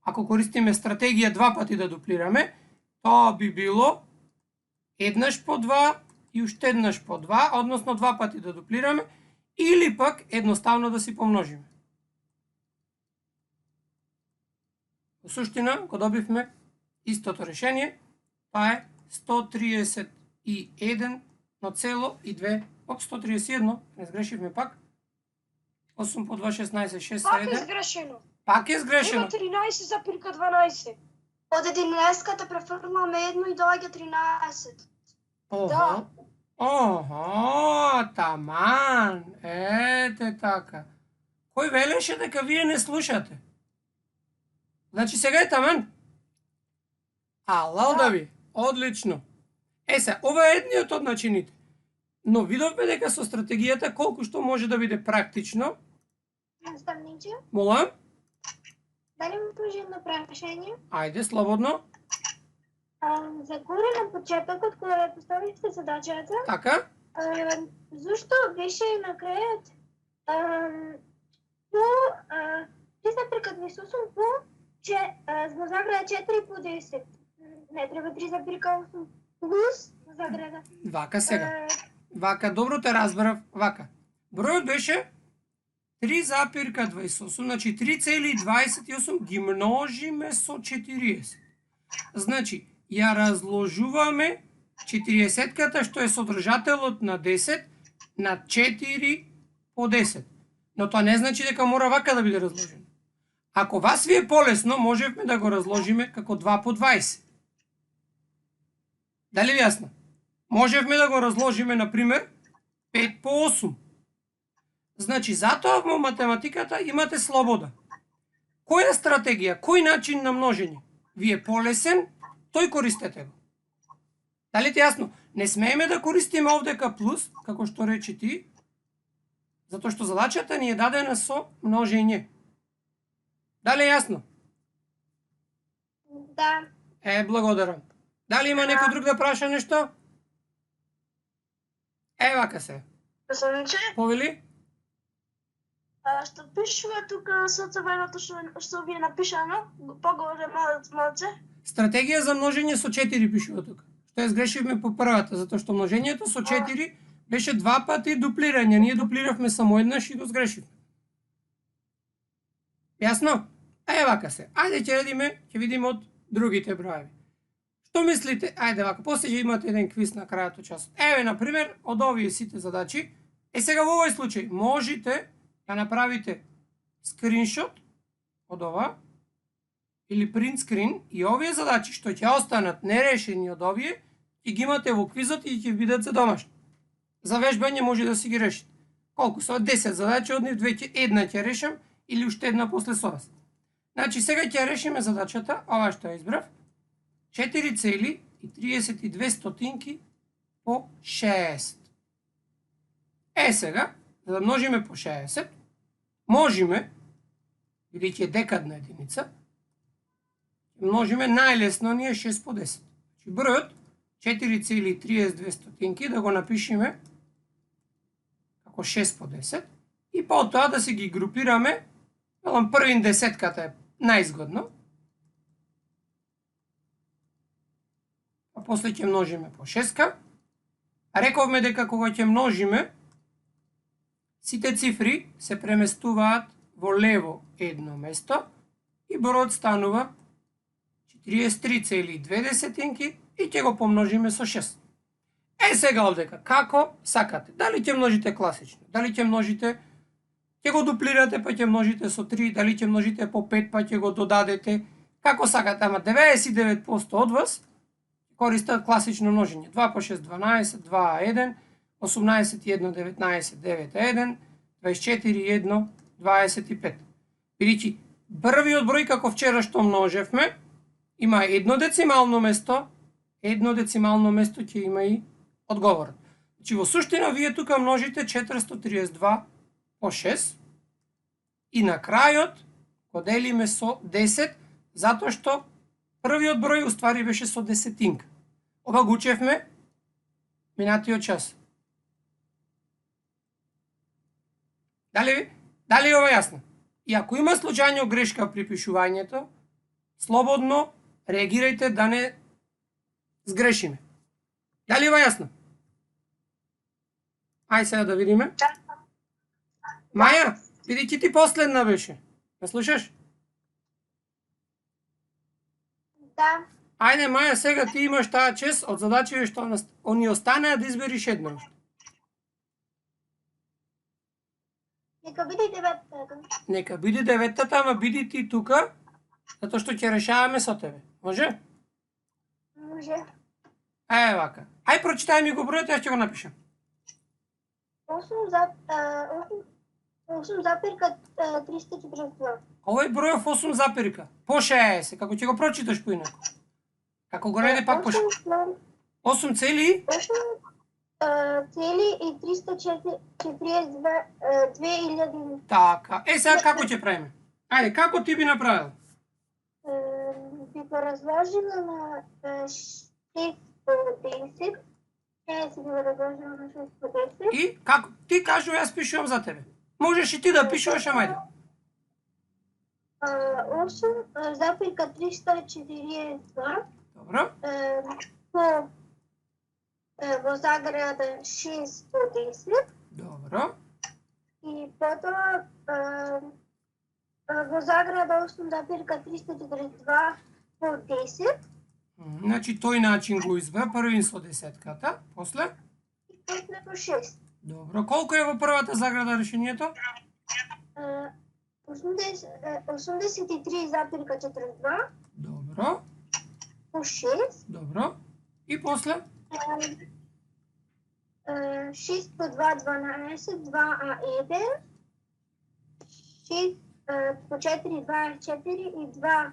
ако користиме стратегија два пати да дуплираме, тоа би било еднаш по 2 и уште еднаш по 2, односно два пати да дуплираме, или пак едноставно да си помножиме. Во суштина го добивме истото решение, тоа е 131,2. 131, не сгрешивме пак. 8 по 2, 16, 6, 7. Пак е сгрешено. Пак е сгрешено. Има 13 запирка 12. Од 11-ката префрламе 1 и доаѓа 13. Охо. Охо, таман. Ете така. Кој велеше дека вие не слушате? Значи сега е таман? Алал да ви. Одлично. Се, ова е едниот од начините. Но видовме дека со стратегијата колку што може да биде практично. Наставниче, Молам? дали може едно прашање? Ајде, слободно. За горе на почетокот, кога ја поставивте задачата, Така? зашто беше на крајот по 3,28 по во заграда 4 по 10. Не треба 3,8 плюс во заграда. Вака сега. Вака, добро те разбрав. Вака. Бројот беше 3,28, значи 3,28 ги множиме со 40. Значи, ја разложуваме 40-ката што е содржателот на 10 на 4 по 10. Но тоа не значи дека мора вака да биде разложено. Ако вас ви е полесно, можевме да го разложиме како 2 по 20. Дали ви јасно? Можевме да го разложиме, например, 5 по 8. Значи, затоа во математиката имате слобода. Која стратегија, кој начин на множење ви е полесен, тој користете го. Дали ти јасно? Не смееме да користиме овдека плюс, како што рече ти, затоа што задачата ни е дадена со множење. Дали е јасно? Да. Благодарам. Дали има некој друг да праша нешто? Вака се. Наставниче, Повели? што пишува тука со црвеното што ви е напишано, погоре малце? Стратегија за множење со 4 пишува тука. Што ја сгрешивме по првата, затоа што множењето со 4 беше 2 пати дуплирање. Ние дуплиравме само еднаш и го сгрешивме. Јасно? Вака се. Ајде ќе видиме од другите броеви. Што мислите? Ајде вака, после ќе имате еден квиз на крајот од часот. На пример, од овие сите задачи, сега во овој случај можете да направите скриншот од ова или принт скрин и овие задачи што ќе останат нерешени од овие, ќе ги имате во квизот и ќе бидат за домашни. За вежбање може да си ги решите. Колку се? Од 10 задачи, од нив една ќе решам или уште една после со вас. Значи сега ќе решиме задачата, ова што ја избрав, 4,32 по 60. Сега, за да множиме по 60, можеме, бидејќи е декадна единица, множиме најлесно ни е 6 по 10. Значи бројот 4,32 да го напишеме како 6 по 10 и потоа да си ги групираме, првин десетката е најзгодно, а после ќе множиме по 6. Рековме дека кога ќе множиме, сите цифри се преместуваат во лево едно место и бројот станува 43,2 и ќе го помножиме со 6. Сега овдека, како сакате? Дали ќе множите класично? Дали ќе множите, ќе го дуплирате па ќе множите со 3, дали ќе множите по 5 па ќе го додадете? Како сакате, ама 99% од вас користат класично множење. 2 по 6, 12, 2, 1, 18, 1, 19, 9, 1, 24, 1, 25. Бидејќи првиот број како вчера што множевме, има едно децимално место ќе има и одговорот. Значи во суштина вие тука множите 432 по 6 и на крајот го делиме со 10, затоа што првиот број уствари беше со десетинка. Ова го учевме минатиот час. Дали ова јасно? И ако има случајно грешка при пишувањето, слободно реагирајте да не сгрешиме. Дали ова јасно? Ај сега да видиме. Маја, бидејќи ти последна беше. Ме слушаш? Да. Ајде, Маја, сега ти имаш таа чест од задачите што ни останаа да избериш едно уште. Нека биде 9-та. Нека биде 9-тата, ама биди ти тука, затоа што ќе решаваме со тебе. Може? Може. Вака. Ај прочитај ми го бројот, јас ќе го напишам. 8,342. Овој бројов 8 запирка. По 60, како ќе го прочиташ поинаку. Како го реди пак по 8 цели? 8,342,000. Така. Сега како ќе правиме? Ајде, како ти би направил? Би го разложила на 6 по 10. Си го разложила на 6 по 10. И како? Ти кажу, јас пишувам за тебе. Можеш и ти да пишуваш, амајде. 8,342 Добро. по во заграда 6 по 10 Добро. и потоа во заграда 8,342 по 10 Значи тој начин го избра првин со десетката, после? и после по 6. Добро. Колку е во првата заграда решението? 83,42 Добро. по 6. Добро. И после? 6 по 2, 12, 2А1, 6 по 4, 24 и 2,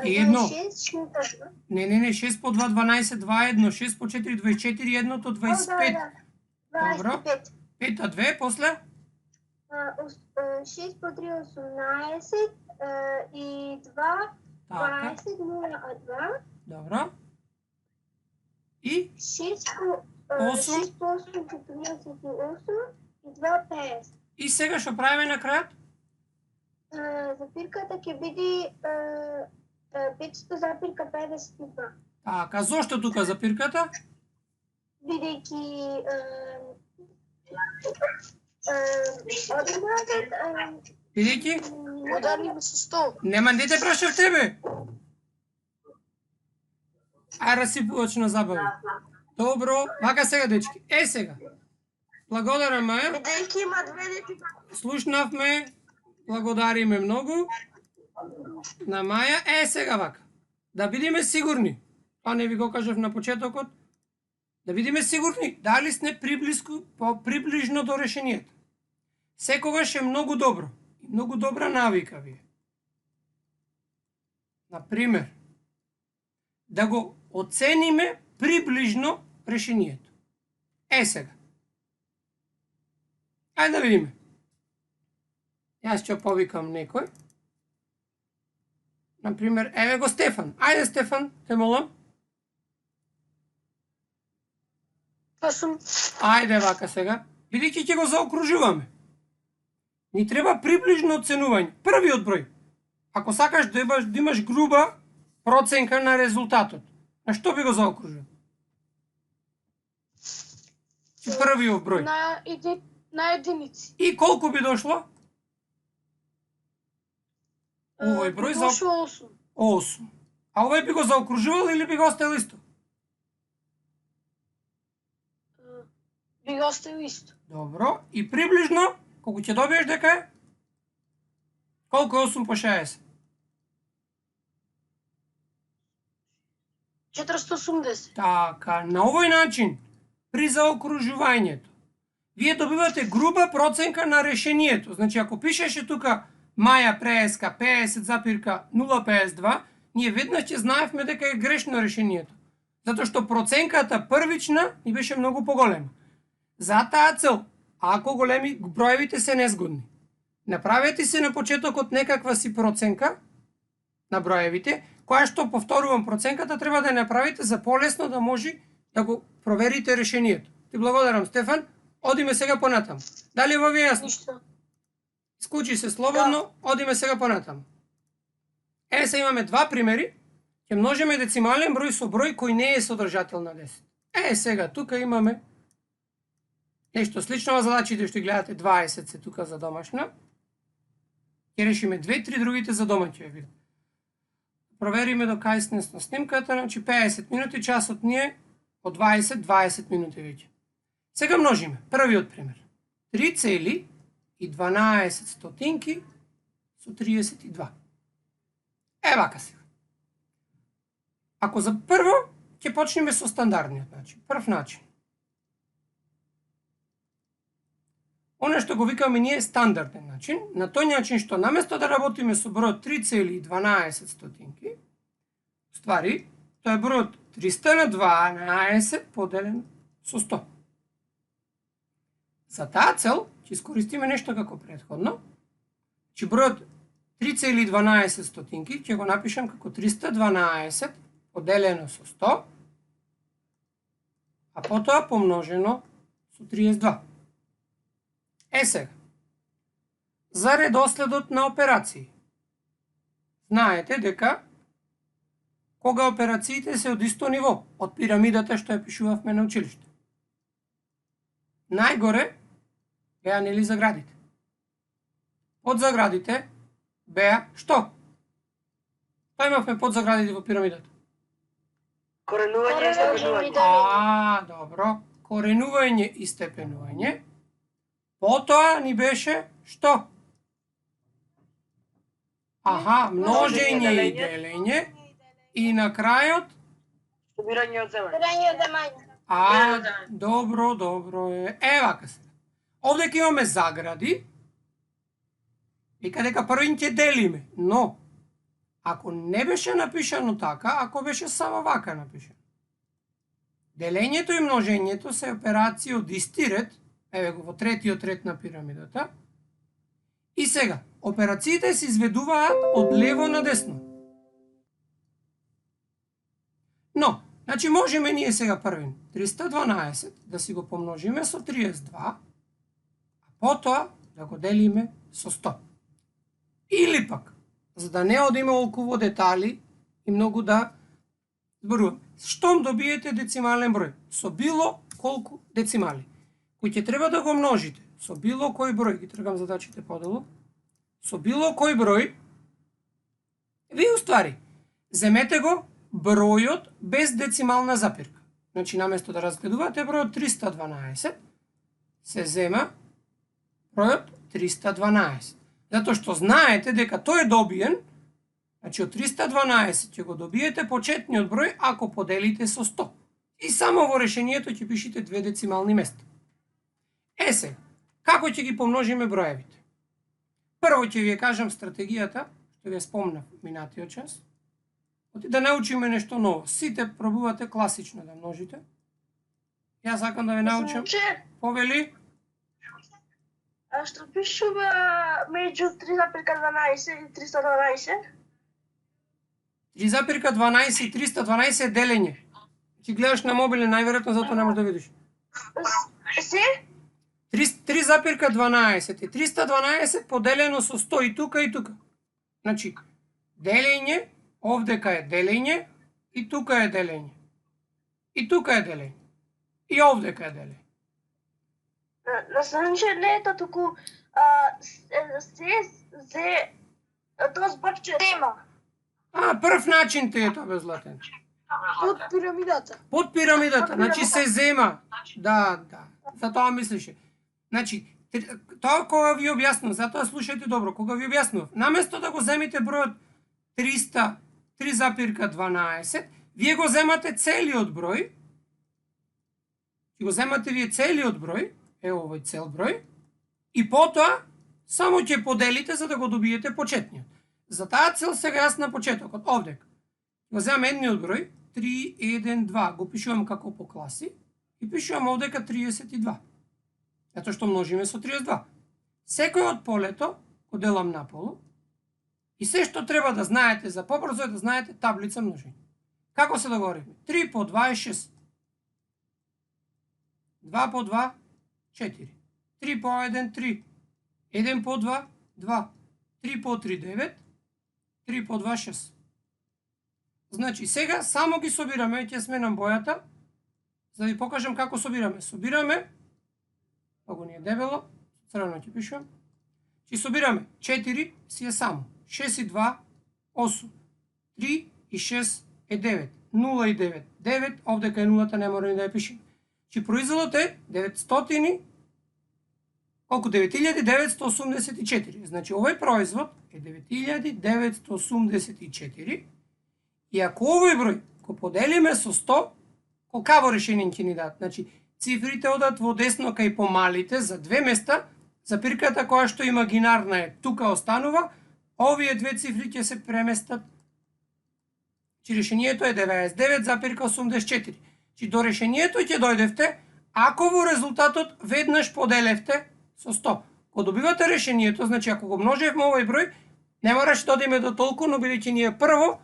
И едно. 6, 6. Не, 6 по 2, 12, 2, 1, 6 по 4, 24, едното 25. Добро. 25. 5, а 2, после? 6 по 3, 18 и 2, Така. 20, 0, а 2. Добро. И 6 по 8. 6 по 8, 48 и 2, 50. И сега што правиме на крајот? Запирката ќе биде 500,52. Така, зошто тука запирката? Бидејќи одиназад Бидејќи? Ударим со 100. Нема, не те прашав тебе. Ај расипувач на забави. Добро, вака сега дечки. Сега. Благодарам, Маја. Бидејќи има две дети. Слушнавме. Благодариме многу на Маја. Сега вака. Да бидеме сигурни. Тоа не ви го кажав на почетокот. Да бидеме сигурни дали сте приближно до решението. Секогаш е многу добро. И многу добра навика ви е. Например, да го оцениме приближно решението. Сега. Ајде да видиме. Јас ќе повикам некој. Например, еве го Стефан. Ајде Стефан, те молам. Па сум. Ајде вака сега. Бидејќи ќе го заокружуваме. Ни треба приближно оценување. Првиот број. Ако сакаш да имаш груба проценка на резултатот, на што би го заокружил? Првиот број. На единици. И колку би дошло? Овој број за Дошло 8. 8. А овој би го заокружувал или би го оставил исто? Би го оставил исто. Добро. И приближно, колку ќе добиеш дека е? Колку е 8 по 60? 480. Така, на овој начин, при заокружувањето, вие добивате груба проценка на решението. Значи, ако пишеше тука Маја преска 50,052, ние веднаш ќе знаевме дека е грешно решението. Затоа што проценката првична ни беше многу поголема. За таа цел, ако броевите се незгодни, направете се на почетокот некаква си проценка на броевите, која што, повторувам, проценката треба да ја направите за полесно да може да го проверите решението. Ти благодарам, Стефан. Одиме сега понатаму. Дали во ви јасно? Ништо. Исклучи се слободно, одиме сега понатаму. Се имаме два примери. Ќе множиме децимален број со број кој не е содржател на 10. Сега тука имаме нешто слично во задачите што гледате 20 се тука за домашна. Ќе решиме 2-3 другите за домаќи вид. Провериме до кај сме на снимката, значи 50 минути, часот ни е од 20 минути веќе. Сега множиме. Првиот пример. 3,12 стотинки со 32. Вака сега. Ако за прво, ќе почнеме со стандардниот начин. Прв начин. Оно што го викаме ние е стандарден начин, на тој начин што наместо да работиме со бројот 3,12, ствари, тоа е бројот 300 на 12 поделен со 100. За таа цел ќе искористиме нешто како претходно. Че бројот 3,12 ќе го напишам како 312 поделено со 100, а потоа помножено со 32. Сега, за редоследот на операции. Знаете дека кога операциите се од исто ниво, од пирамидата што ја пишувавме на училиште. Најгоре беа нели заградите. Под заградите беа што? Па имавме под заградите во пирамидата. Коренување и степенување. Добро. Коренување и степенување. Потоа ни беше што? Множење и делење. И на крајот? Собирање од земање. Собирање од земање. Добро е. Вака се. Овде ќе имаме загради. Вика дека првин ќе делиме, но ако не беше напишано така, ако беше само вака напишано. Делењето и множењето се операции од исти ред, еве го во третиот ред на пирамидата. И сега, операциите се изведуваат од лево на десно. Но, значи можеме ние сега првин 312 да си го помножиме со 32, а потоа да го делиме со 100. Или пак, за да не одиме околу детали и многу да зборувам, штом добиете децимален број со било колку децимали, кој ќе треба да го множите со било кој број, ги тргам задачите подолу, со било кој број, ви уствари, земете го бројот без децимална запирка. Значи, наместо да разгледувате бројот 312, се зема бројот 312. Затоа што знаете дека тој е добиен, значи од 312 ќе го добиете почетниот број ако поделите со 100. И само во решението ќе пишете 2 децимални места. Сега, како ќе ги помножиме броевите? Прво ќе ви кажам стратегијата, што ви спомнав минатиот час. Да научиме нешто ново. Сите пробувате класично да множите. Јас сакам да ве научам. Повели? Што пишува меѓу 3,12 и 312? 3,12 и 312 е делење. Ти гледаш на мобилен, најверојатно затоа не можеш да видиш. Се? 3,12 и 312 поделено со 100 и тука и тука. Значи, делење, овдека е делење, и тука е делење. И тука е делење. И овдека е делење. Значи не е тоа туку тоа зборче тема. Прв начин ти е тоа безлатен. Под пирамидата. Под пирамидата, значи се зема. Да, за тоа мислише. Значи, тоа кога ви објаснувам, затоа слушајте добро, кога ви објаснувам, наместо да го земите бројот 3,12, вие го земате целиот број, го земате вие целиот број, овој цел број, и потоа само ќе поделите за да го добиете почетниот. За таа цел сега јас на почетокот, овдека, го земам едниот број, 3,1,2, го пишувам како по класи, и пишувам овдека 32. Затоа што множиме со 32. Секој од полето го делам наполу, и се што треба да знаете за побрзо е да знаете таблица множење. Како се договоривме? 3 по 2 е 6. 2 по 2 4. 3 по 1 3. 1 по 2 2. 3 по 3 9. 3 по 2 6. Значи сега само ги собираме, ќе сменам бојата, за да ви покажам како собираме. Собираме, ако ни е дебело, црвено ќе пишувам. Ќе собираме 4 си е само. 6 и 2 8. 3 и 6 е 9. 0 и 9 9, овдека е нулата, не мора ни да ја пишем. Че производот е 9984. Значи овој производ е 9984 и ако овој број Ако поделиме со 100, колкаво решение ќе ни дадат? Значи, цифрите одат во десно кај помалите за две места, запирката која што имагинарна е тука останува, овие две цифри ќе се преместат. Чи решението е 99,84. Чи до решението ќе дојдевте ако во резултатот веднаш поделевте со 100. Кога добивате решението, значи ако го множевме овој број, не мораш да одиме до толку, но бидејќи ние прво,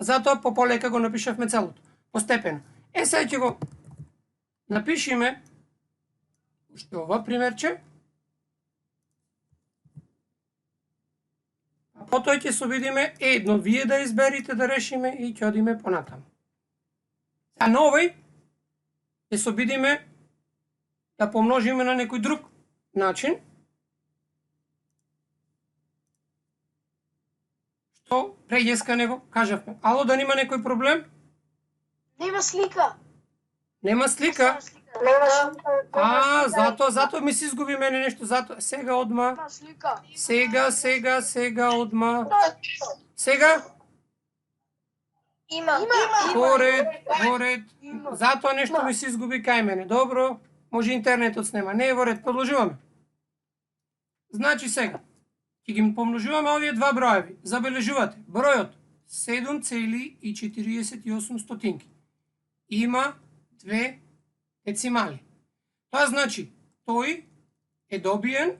затоа пополека го напишавме целото, постепено. Сега ќе го напишиме уште ова примерче. А потоа ќе се обидиме едно вие да изберите да решиме и ќе одиме понатаму. А на овој ќе се обидиме да помножиме на некој друг начин. Што преѓеска него кажавме. Ало, да нема некој проблем? Нема слика. Нема слика? Затоа ми се изгуби мене нешто, затоа сега одма. Нема слика. Сега одма. Сега? Има. Во ред. Затоа нешто ми се изгуби кај мене. Добро, може интернетот снема. Не е во ред, продолжуваме. Значи сега, ќе ги помножуваме овие два броеви. Забележувате, бројот 7,48 има две децимали. Тоа значи, тој е добиен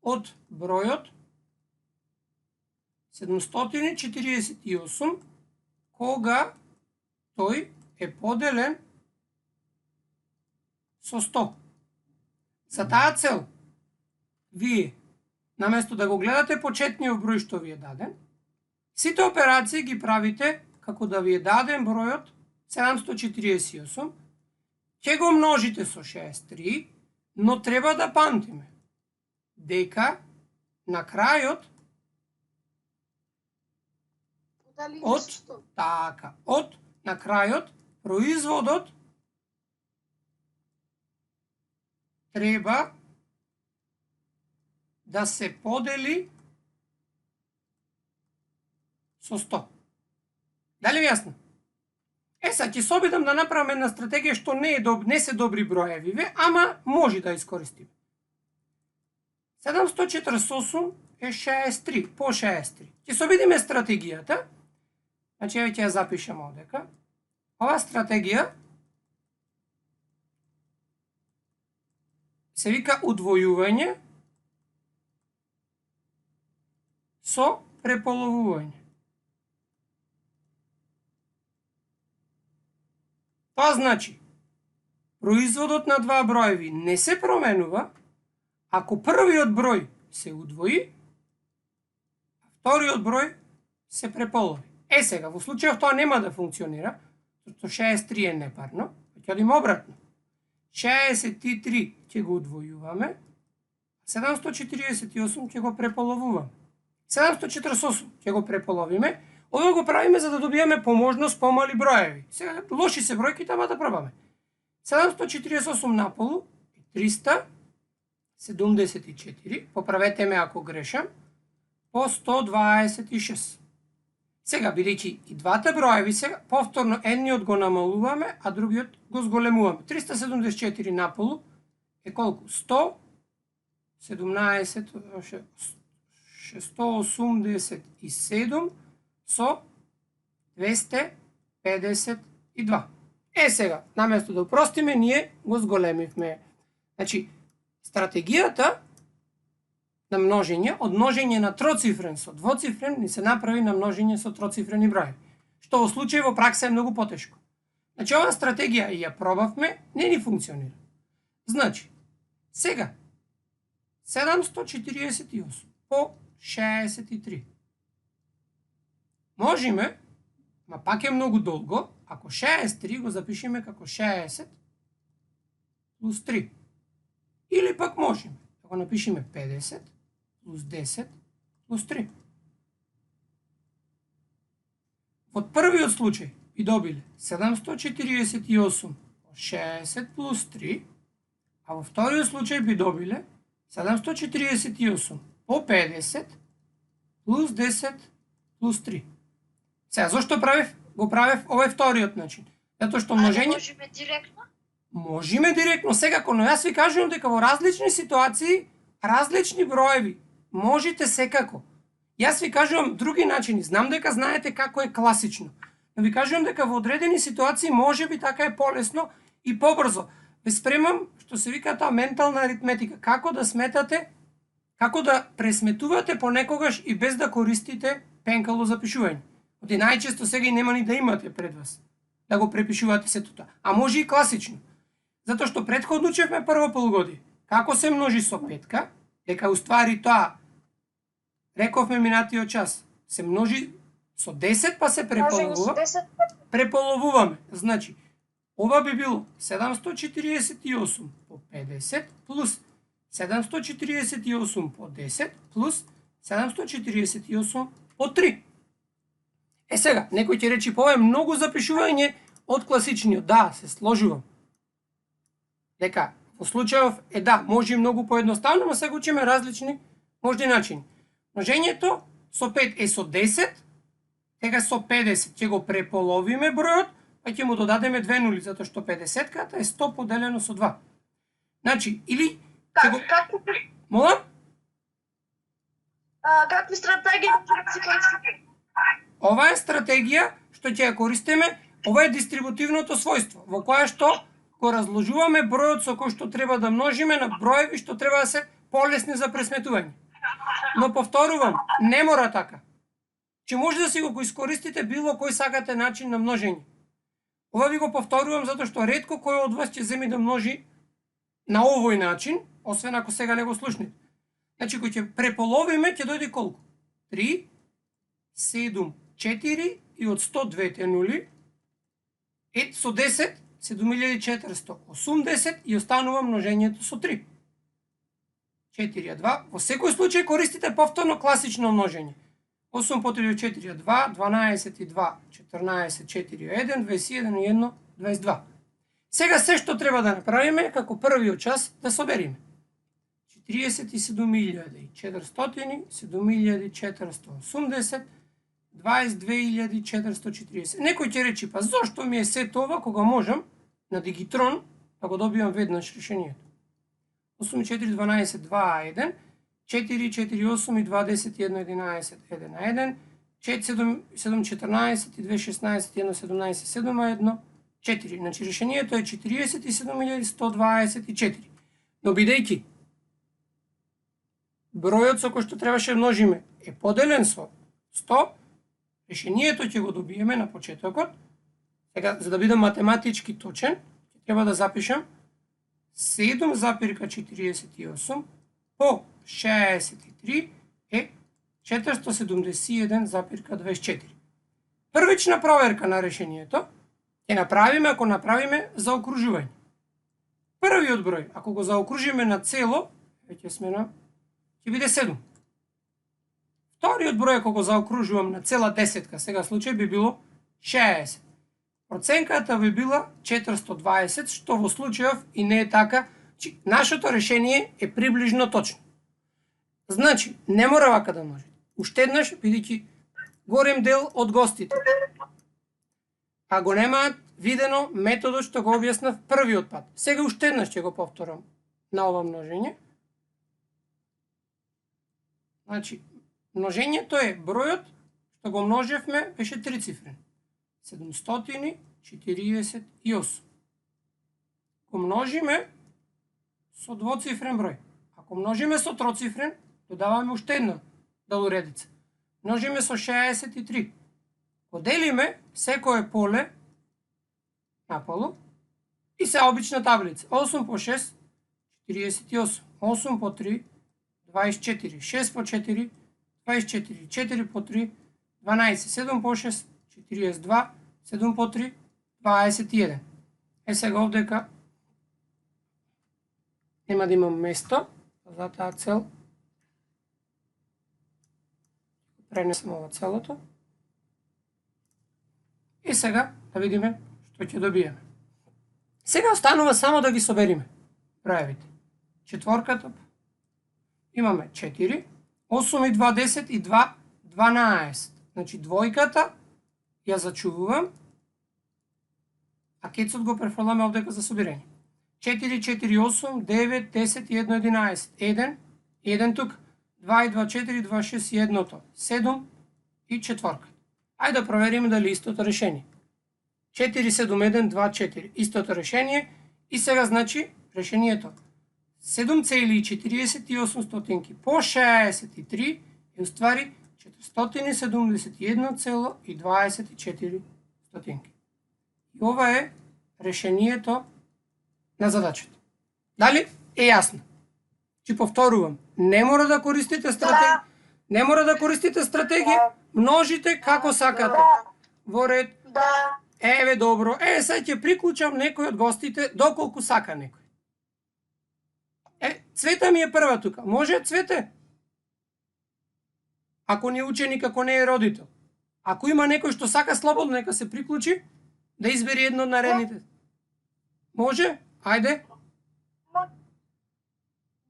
од бројот 748 кога тој е поделен со 100. За таа цел, вие, наместо да го гледате почетниот број што ви е даден, сите операции ги правите како да ви е даден бројот 748, ќе го множите со 63, но треба да памтиме дека на крајот на крајот производот треба да се подели со 100. Дали ви јасно? Сега ќе се обидам да направам една стратегија што не се добри броеви, ама може да искористиме. 748 е 63, по 63. Ќе се обидиме стратегијата. Значи, ќе ја запишам овдека. Ова стратегија се вика удвојување со преполовување. Тоа значи, производот на два броеви не се променува ако првиот број се удвои, а вториот број се преполови. Сега, во случајов тоа нема да функционира, зашто 63 е непарно, ќе одиме обратно. 63 ќе го удвојуваме, 748 ќе го преполовуваме. 748 ќе го преполовиме, ова го правиме за да добиеме по можност помали броеви. Сега лоши се бројките, ама да пробаме. 748 наполу е 374, поправете ме ако грешам, по 126. Сега, бидејќи и двата броеви сега, повторно едниот го намалуваме, а другиот го зголемуваме. 374 наполу е колку? 187 со 252. Сега, наместо да упростиме, ние го зголемивме. Значи, стратегијата на множење, од множење на троцифрен со двоцифрен, ни се направи на множење со троцифрени броеви. Што во случај во пракса е многу потешко. Значи, оваа стратегија ја пробавме, не ни функционира. Значи, сега, 748 по 63. Можеме, ма пак е многу долго, ако 63 го запишеме како 60 плюс 3. Или пак можеме да го напишеме 50 плюс 10 плюс 3. Од првиот случај би добиле 748 по 60 плюс 3, а во вториот случај би добиле 748 по 50 плюс 10 плюс 3. Сега, зошто го правев овој вториот начин? Затоа што А не множење можеме директно? можеме директно секако, но јас ви кажувам дека во различни ситуации, различни броеви, можете секако. Јас ви кажувам други начини, знам дека знаете како е класично, но ви кажувам дека во одредени ситуации може би така е полесно и побрзо. Ве спремам, што се вика таа ментална аритметика, како да сметате, како да пресметувате понекогаш и без да користите пенкало за пишување. Оти најчесто сега и нема ни да имате пред вас, да го препишувате сето тоа. А може и класично. Затоа што претходно учевме прво полугодие. Како се множи со петка, дека уствари тоа, рековме минатиот час, се множи со 10 па се Може го со преполовува. 10. Преполовуваме. Значи, ова би било 748 по 50 плюс 748 по 10 плюс 748 по 3. Сега, некој ќе речи, ова е многу запишување од класичниот. Да, се сложувам. Дека, во случајов, да, може и многу поедноставно, но сега учиме различни можни начини. Множењето со 5 е со 10, тега со 50 ќе го преполовиме бројот, па ќе му додадеме 2 нули, затоа што 50-ката е 100 поделено со 2. Значи, или ќе го... Молам? Какви стратегии се користите? Ова е стратегија што ќе ја користиме, ова е дистрибутивното својство, во кое што го разложуваме бројот со кој што треба да множиме на броеви што треба да се полесни за пресметување. Но повторувам, не мора така. Че може да си го искористите било кој сакате начин на множење. Ова ви го повторувам затоа што ретко кој од вас ќе земи да множи на овој начин, освен ако сега не го слушнете. Значи, кој ќе преполовиме, ќе дојде колку? 3, 7, 4 и од 100 двете нули, со 10, 7480 и останува множењето со 3. 4 а 2. Во секој случај користите повторно класично множење. 8 по 3 4 е 2, 12 и 2, 14, 4 е 1, 21 и 1, 22. Сега се што треба да направиме, како првиот час, да собериме. 47.400, 7.480, 22.440. Некој ќе речи, па зошто ми е сето ова, кога можам на Дигитрон да го добивам веднаш решението. 8, 4, 12, 2, 1, 4, 4, 8 и 2, 10, 1, 11, 1, 1, 4, 7, 14 и 2, 16, 1, 17, 7, 1, 4. Значи решението е 47.124. Но бидејќи бројот со кој што требаше множиме е поделен со 100, решението ќе го добиеме на почетокот. Сега, за да бидам математички точен, ќе треба да запишам 7,48 по 63 е 471,24. Првична проверка на решението ќе направиме ако направиме заокружување. Првиот број, ако го заокружиме на цело, веќе сме на, ќе биде 7. Вториот број, ако го заокружувам на цела десетка, сега случај би било 60. Проценката би била 420, што во случајов и не е така, че нашето решение е приближно точно. Значи, не мора вака да можете. Уште еднаш, бидејќи горем дел од гостите, а го немаат видено методот што го објаснав првиот пат. Сега уште еднаш ќе го повторам на ова множење. Значи, множењето е бројот што го множевме, беше трицифрен. 748. Ако множиме со двоцифрен број, ако множиме со троцифрен, додаваме уште една далуредица. Множиме со 63. Поделиме секое поле наполу и се обична таблица. 8 по 6, 48. 8 по 3, 24. 6 по 4, 24. 4 по 3, 12. 7 по 6, 42. 7 по 3, 21. Сега овдека нема да имам место за таа цел. Пренесем ова целото. И сега да видиме што ќе добиеме. Сега останува само да ги собериме броевите. Четворката имаме 4, 8 и 2 10 и 2 12. Значи двојката ја зачувувам, а кецот го префрламе овдека за собирање. 4, 4, 8, 9, 10, 1, 11. 1, 1 тук. 2 и 2, 4, 2, 6 и 1, 7 и четворка. Ајде да провериме дали истото решение. 4, 7, 1, 2, 4. Истото решение. И сега значи решението 7,48 по 63 е уствари 471,24. И ова е решението на задачата. Дали е јасно? Ќе повторувам, не мора да користите стратегија, не мора да користите стратегија, множите како сакате. Во ред. Да. Еве добро. Сега ќе приклучам некој од гостите доколку сака некој. Цвета ми е прва тука. Може, Цвете? Ако не е ученик, ако не е родител. Ако има некој што сака слободно, нека се приклучи да избери едно од наредните. Може? Ајде.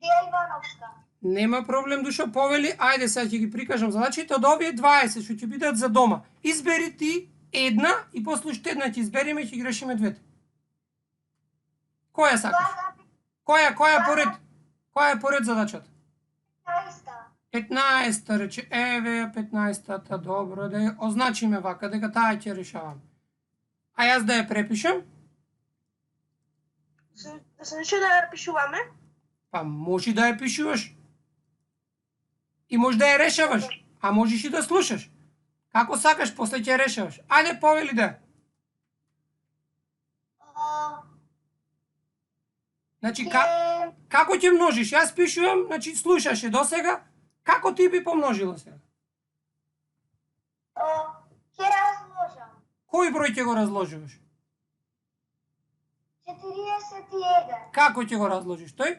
Деја Ивановска. Нема проблем, Душо, повели. Ајде, сега ќе ги прикажам задачите од овие 20 што ќе бидат за дома. Избери ти една и после уште една ќе избериме и ќе ги решиме двете. Која сакаш? Која поред? Која е поред задачата? 15-та рече. Еве 15-та, добро, да ја означиме вака, дека таа ќе решавам. А јас да ја препишам? Значи да ја пишуваме. Па може да ја пишуваш. И може да ја решаваш. А можеш и да слушаш. Како сакаш, после ќе ја решаваш. Ајде, повели да. Значи, како ќе множиш? Јас пишувам, значи слушаше до сега. Како ти би помножила сега? Ќе разложам. Кој број ќе го разложуваш? 41. Како ќе го разложиш тој?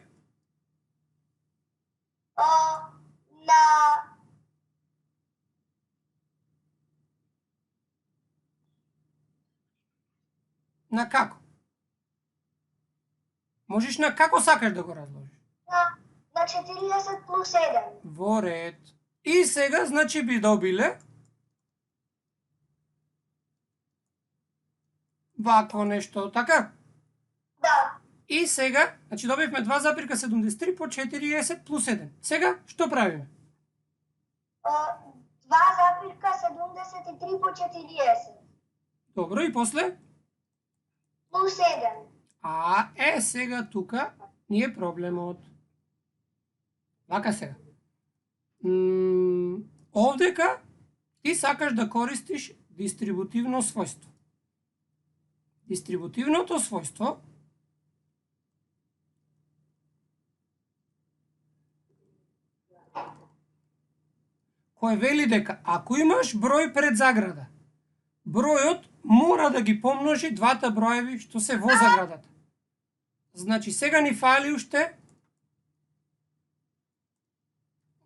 На како? Можеш на како сакаш да го разложиш? На 40 плюс 1. Во ред. И сега, значи би добиле вакво нешто, така? Да. И сега, значи добивме 2,73 по 40 плюс 1. Сега, што правиме? 2,73 по 40. Добро, и после? Плюс 1. Сега тука ни е проблемот. Вака сега. Овдека ти сакаш да користиш дистрибутивно својство. Дистрибутивното својство кој вели дека ако имаш број пред заграда, бројот мора да ги помножи двата броеви што се во заградата. Значи сега ни фали уште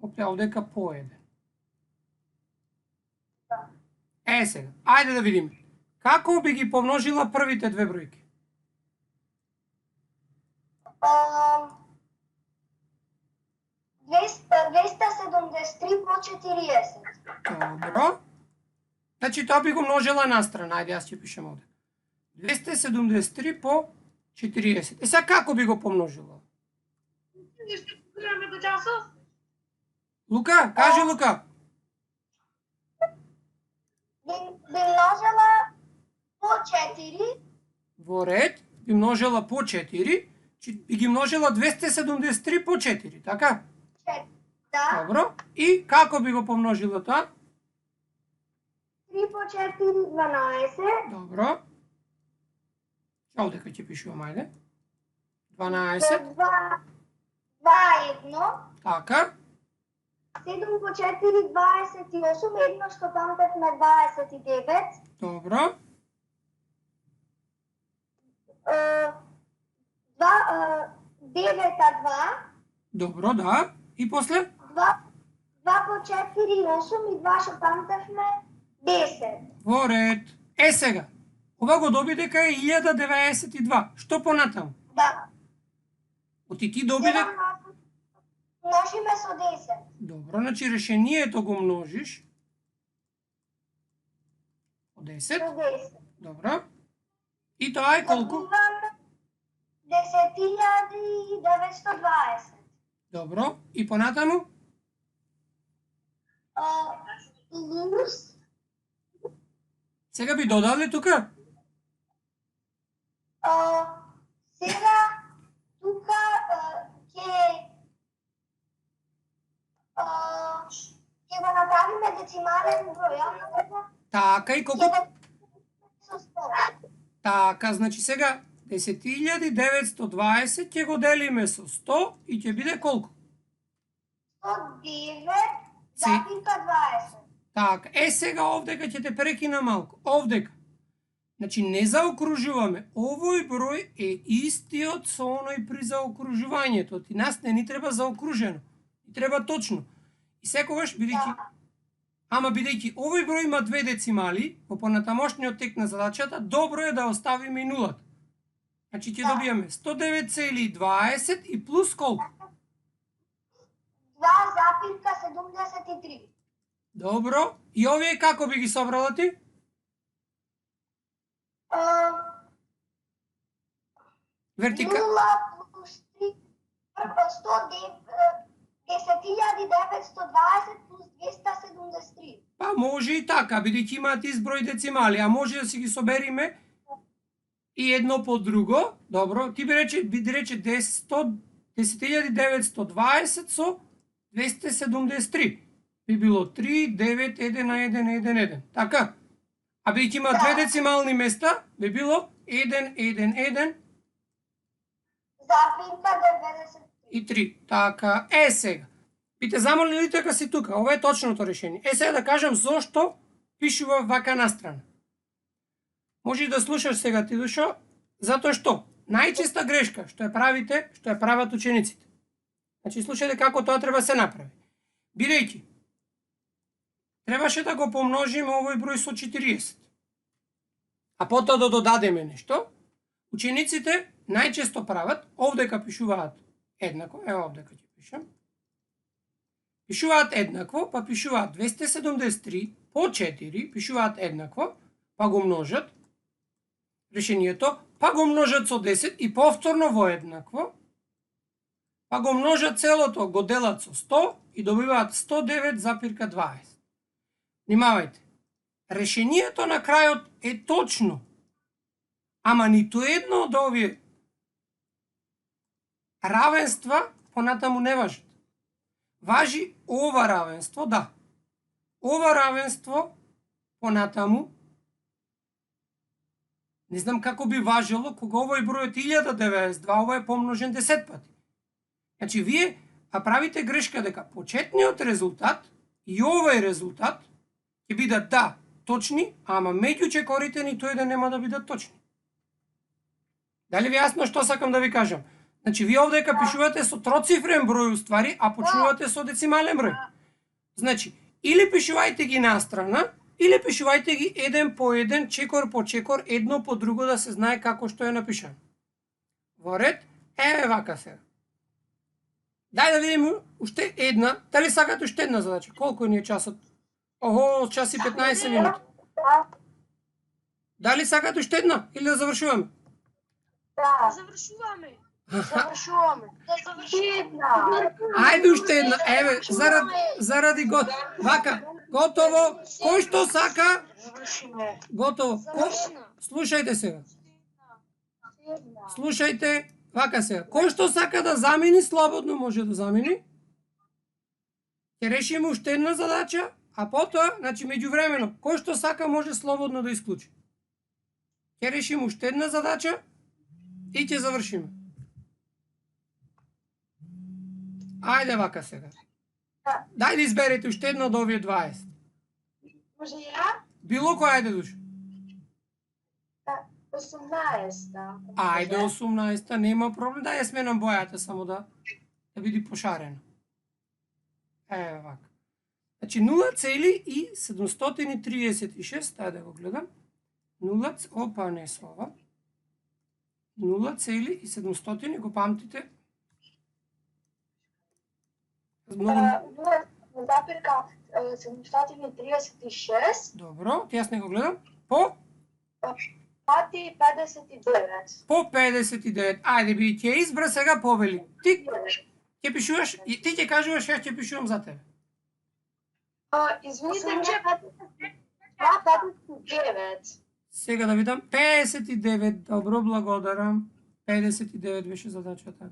овдека по еден. Сега, ајде да видиме. Како би ги помножила првите две бројки? 273 по 40. Добро. Значи тоа би го множила настрана. Ајде, јас ќе пишем овде. 273 по 40. Сега како би го помножила? Лука, кажи Лука. Би множила по 4. Во ред, би множила по 4, би ги множила 273 по 4, така? Да. Добро. И како би го помножила тоа? 3 по 4, 12. Добро. Овдека ќе пишувам, ајде. 12. 2, 1. Така. 7 по 4, 28. Едно што памтевме 29. Добро. 9 а 2. Добро, да. И после? 2 по 4, 8 и 2 што памтевме 10. Во ред. Сега. Ова го доби дека е 1092. Што понатаму? Да. Оти ти доби дека... Множиме со 10. Добро, значи решението го множиш. По 10. 10. Добро. И тоа е колку? Добиваме 10.920. Добро. И понатаму? Плюс Сега би додале тука? сега тука ќе го направиме децимален број, Така и колку? со 100. Така, значи сега 10.920 ќе го делиме со 100 и ќе биде колку? 109,20. Така, сега овдека ќе те прекина малку. Овдека. Значи не заокружуваме. Овој број е истиот со оној при заокружувањето. Ти нас не ни треба заокружено. Ни треба точно. И секогаш бидејќи бидејќи овој број има две децимали, во понатамошниот тек на задачата, добро е да оставиме и нулата. Значи ќе добиеме 109,20 и плюс колку? 2,73. Добро. И овие како би ги собрала ти? Вертика. 0 плюс 3, 10.920 плюс 273. Па може и така, бидејќи имаат изброј децимали, а може да си ги собериме и едно по друго. Добро, ти би рече 10.920 со 273. Би било 3, 9, 1, 1, 1, 1. Така? А бидејќи има две децимални места, би било 1, 1, 1 и 3. Така, сега. Би те замолили дека си тука. Ова е точното решение. Сега да кажам зошто пишува вака настрана. Може да слушаш сега ти душо, затоа што најчеста грешка што ја правите, што ја прават учениците. Значи слушајте како тоа треба се направи. Бидејќи требаше да го помножиме овој број со 40. А потоа да додадеме нешто. Учениците најчесто прават, овдека пишуваат еднакво, ево овдека ќе пишам. Пишуваат еднакво, па пишуваат 273 по 4, пишуваат еднакво, па го множат решението, па го множат со 10 и повторно во еднакво, па го множат целото, го делат со 100 и добиваат 109,20. Внимавајте, решението на крајот е точно, ама ниту едно од овие равенства понатаму не важат. Важи ова равенство, да. Ова равенство понатаму не знам како би важело кога овој бројот 1092, ова е помножен 10 пати. Значи вие правите грешка дека почетниот резултат и овој резултат ќе бидат да, точни, ама меѓу чекорите ниту еден нема да бидат точни. Дали ви јасно што сакам да ви кажам? Значи вие овдека пишувате со троцифрен број уствари, а почнувате со децимален број. Значи, или пишувајте ги настрана, или пишувајте ги еден по еден, чекор по чекор, едно по друго да се знае како што е напишано. Во ред, еве вака сега. Дај да видиме уште една, дали сакате уште една задача? Колку ни е часот? Ого, час и 15 минути. Дали сакате уште една или да завршуваме? Да, Завршуваме. завршуваме. Ајде уште една, еве, заради год. Вака, готово. Кој што сака? Готово. Слушајте сега. Слушајте, вака сега. Кој што сака да замени, слободно може да замени. Ќе решиме уште една задача, а потоа, значи меѓувремено, кој што сака може слободно да исклучи. Ќе решиме уште една задача и ќе завршиме. Ајде вака сега. Дај да изберете уште едно од овие 20. Може ја? Било кој ајде душ. 18. Ајде 18, нема проблем. Дај ја сменам бојата само да биде пошарено. Еве вака. Значи 0,736, ајде да го гледам. 0, опа, не со ова. 0,700 го памтите. Многу... 0,736. Добро, ти јас не го гледам. По? Пати 59. По 59. Ајде би ќе избра сега повели. Ти ќе пишуваш, и ти ќе кажуваш, ја ќе пишувам за тебе. Извините, 2,59. Сега да видам 59. Добро, благодарам. 59 беше задачата.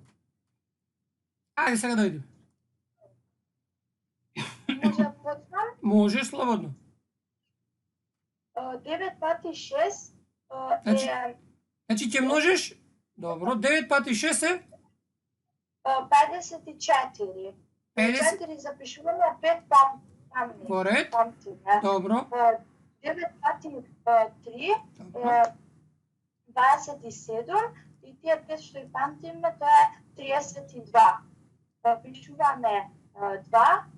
Ајде сега да видим. Може да почнам? Може слободно. 9 пати 6 Значи- е Значи ќе множиш. Добро, 9 пати 6 е 54. 50. 4 запишуваме 5 памти. Поред. Добро. 9 пати 3 Добро. е 27 и тие 5 што ги памтиме тоа е 32. Пишуваме 2,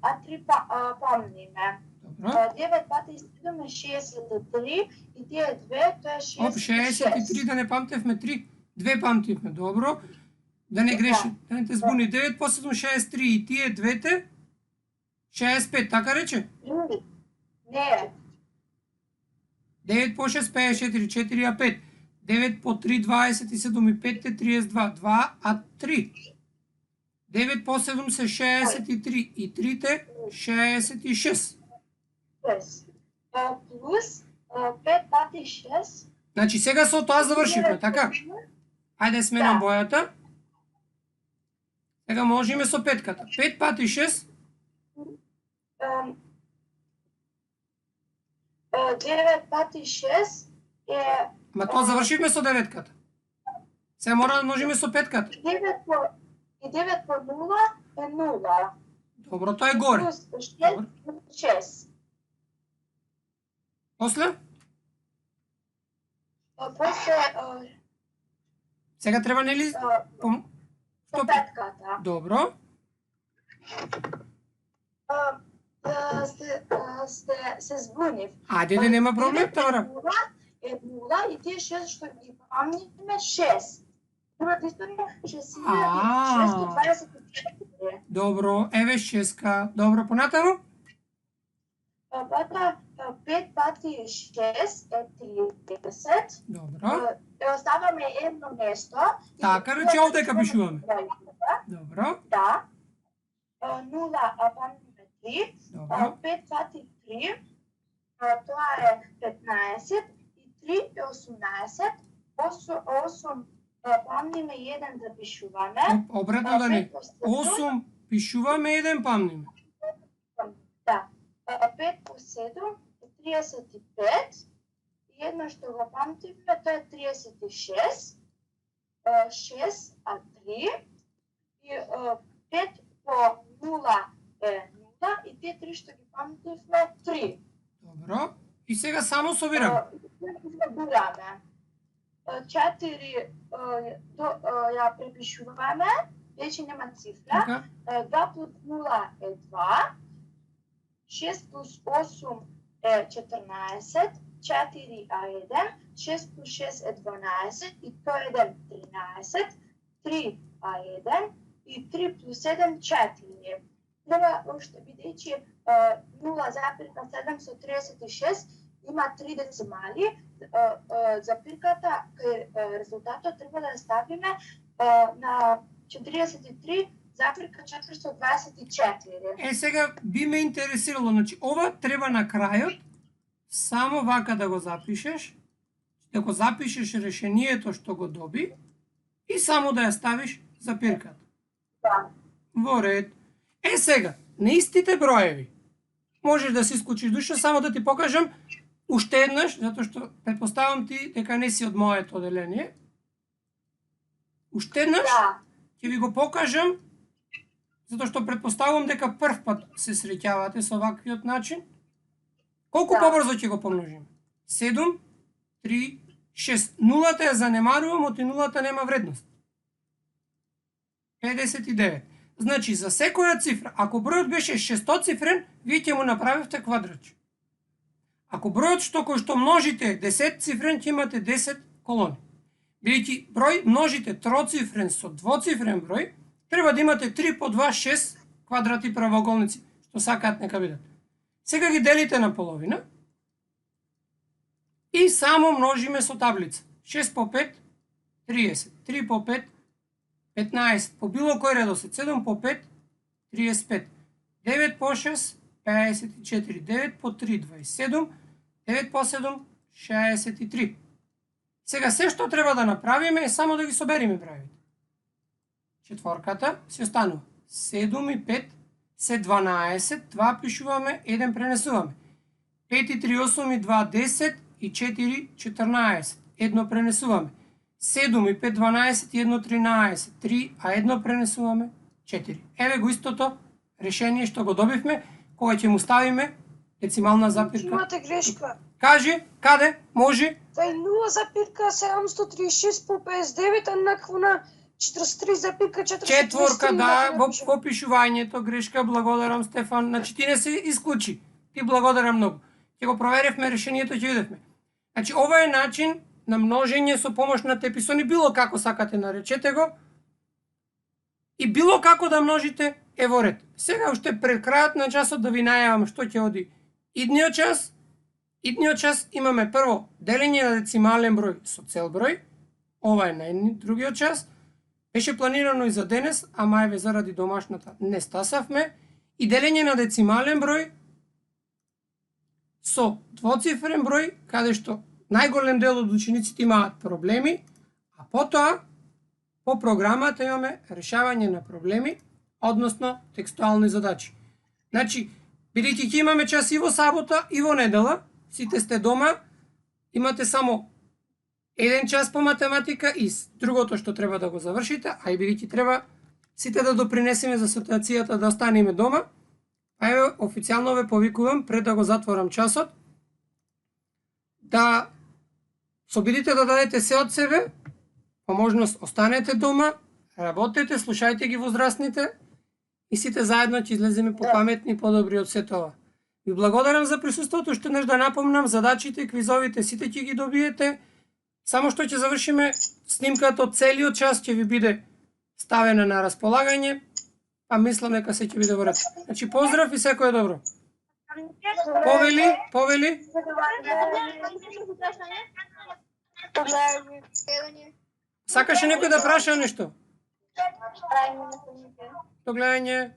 а 3 помниме. Добро. 9 пати 7 е 63 и тие 2 тоа е 66. Оп, 63 да не памтевме 3. 2 памтивме, добро. Да не греши, да не те збуни. 9 по 7, 63 и тие двете 65, така рече? Не, 9 по 6, 54, 4 а 5. 9 по 3, 27 и 5 е 32. 2 а 3. 9 по 7 се 63 и 3 66. 6. Плюс 5 пати 6. Значи сега со тоа завршивме, така? Ајде сменам бојата. Сега можеме со петката. 5 пати 6, 9 пати 6 е ма тоа завршивме со деветката. Сега мора да можеме со петката. 9 по 0 е 0. Добро, тоа е горе. Плюс 6 6. После? После Сега треба нели Што петката. Добро. Се збунив. Ајде да нема проблем, Тамара. 0 е 0 и тие 6 што ги памтиме 6. Другата историја 6624. Добро, еве шеска. Добро, понатаму? Пата 5 пати 6 е 30. Добро. Оставаме едно место. Така, рече овдека пишуваме. Добро. Да. 0 памтиме 3. Добро. 5 пати 3, тоа е 15 и 3 е 18. 8 памниме 1 да пишуваме. Обратно да не. 5 по 7, 8 пишуваме, 1 памниме. Да. 5 по 7 е 35. И едно што го памтиме, тоа е 36. 6 а 3. И 5 по 0 е 0 и тие 3 што ги памтивме 3. Добро. И сега само собираме. Избораме. 4 ја препишуваме, вече нема цифра. Така. 2 плюс 0 е 2. 6 плюс 8 е 14. 4 а 1. 6 плюс 6 е 12. И тоа е 1 13. 3 а 1. И 3 плюс 7 4. Треба уште бидејќи 0,7 со 36 има 3 децимали, запирката кај резултатот треба да ја ставиме на 43,424. Сега би ме интересирало, значи ова треба на крајот само вака да го запишеш, да го запишеш решението што го доби и само да ја ставиш запирката. Да. Во ред. Сега, на истите броеви. Можеш да си исклучиш душа, само да ти покажам уште еднаш, затоа што претпоставам ти дека не си од моето оделение. Уште еднаш Да. ќе ви го покажам, затоа што претпоставувам дека прв пат се среќавате со ваквиот начин. Колку Да. побрзо ќе го помножиме? 7, 3, 6. Нулата ја занемарувам, оти нулата нема вредност. 59. Значи, за секоја цифра, ако бројот беше шестоцифрен, вие ќе му направивте квадратче. Ако бројот кој што множите е 10-цифрен, ќе имате 10 колони. Бидејќи број множите троцифрен со двоцифрен број, треба да имате 3 по 2, 6 квадрати правоаголници, што сакаат нека бидат. Сега ги делите на половина И само множиме со таблица. 6 по 5, 30. 3 по 5, 15. По било кој редослед. 7 по 5, 35. 9 по 6, 54. 9 по 3, 27. 9 по 7, 63. Сега се што треба да направиме е само да ги собериме броевите. Четворката си останува. 7 и 5 се 12, 2 пишуваме, 1 пренесуваме. 5 и 3, 8 и 2, 10 и 4, 14. 1 пренесуваме. 7 и 5, 12 и 1, 13. 3, а 1 пренесуваме. 4. Еве го истото решение што го добивме, кога ќе му ставиме децимална запирка. Имате грешка. Кажи, каде? Може? Тај 0,736 по 59 еднакво на 43,43. Четворка, да, во пишувањето грешка, благодарам Стефан. Значи ти не се исклучи. Ти благодарам многу. Ќе го проверевме решението, ќе видевме. Значи ова е начин на множење со помош на теписони, било како сакате наречете го. И било како да множите е во ред. Сега уште пред крајот на часот да ви најавам што ќе оди идниот час. Идниот час имаме прво делење на децимален број со цел број. Ова е на другиот час. Беше планирано и за денес, ама еве заради домашната не стасавме. И делење на децимален број со двоцифрен број, каде што најголем дел од учениците имаат проблеми, а потоа по програмата имаме решавање на проблеми, односно текстуални задачи. Значи, бидејќи ќе имаме час и во сабота и во недела, сите сте дома, имате само 1 час по математика и другото што треба да го завршите, а и бидејќи треба сите да допринесеме за ситуацијата да останеме дома, а еве официјално ве повикувам пред да го затворам часот, да се обидите да дадете се од себе, по можност останете дома, работете, слушајте ги возрастните и сите заедно ќе излеземе попаметни и подобри од сето ова. Ви благодарам за присуството, уште неш да напомнам, задачите, квизовите, сите ќе ги добиете. Само што ќе завршиме снимката од целиот час, ќе ви биде ставена на располагање, а мислам дека се ќе биде во ред. Значи поздрав и секое добро. Повели. Сакаше некој да праша нешто? До гледање.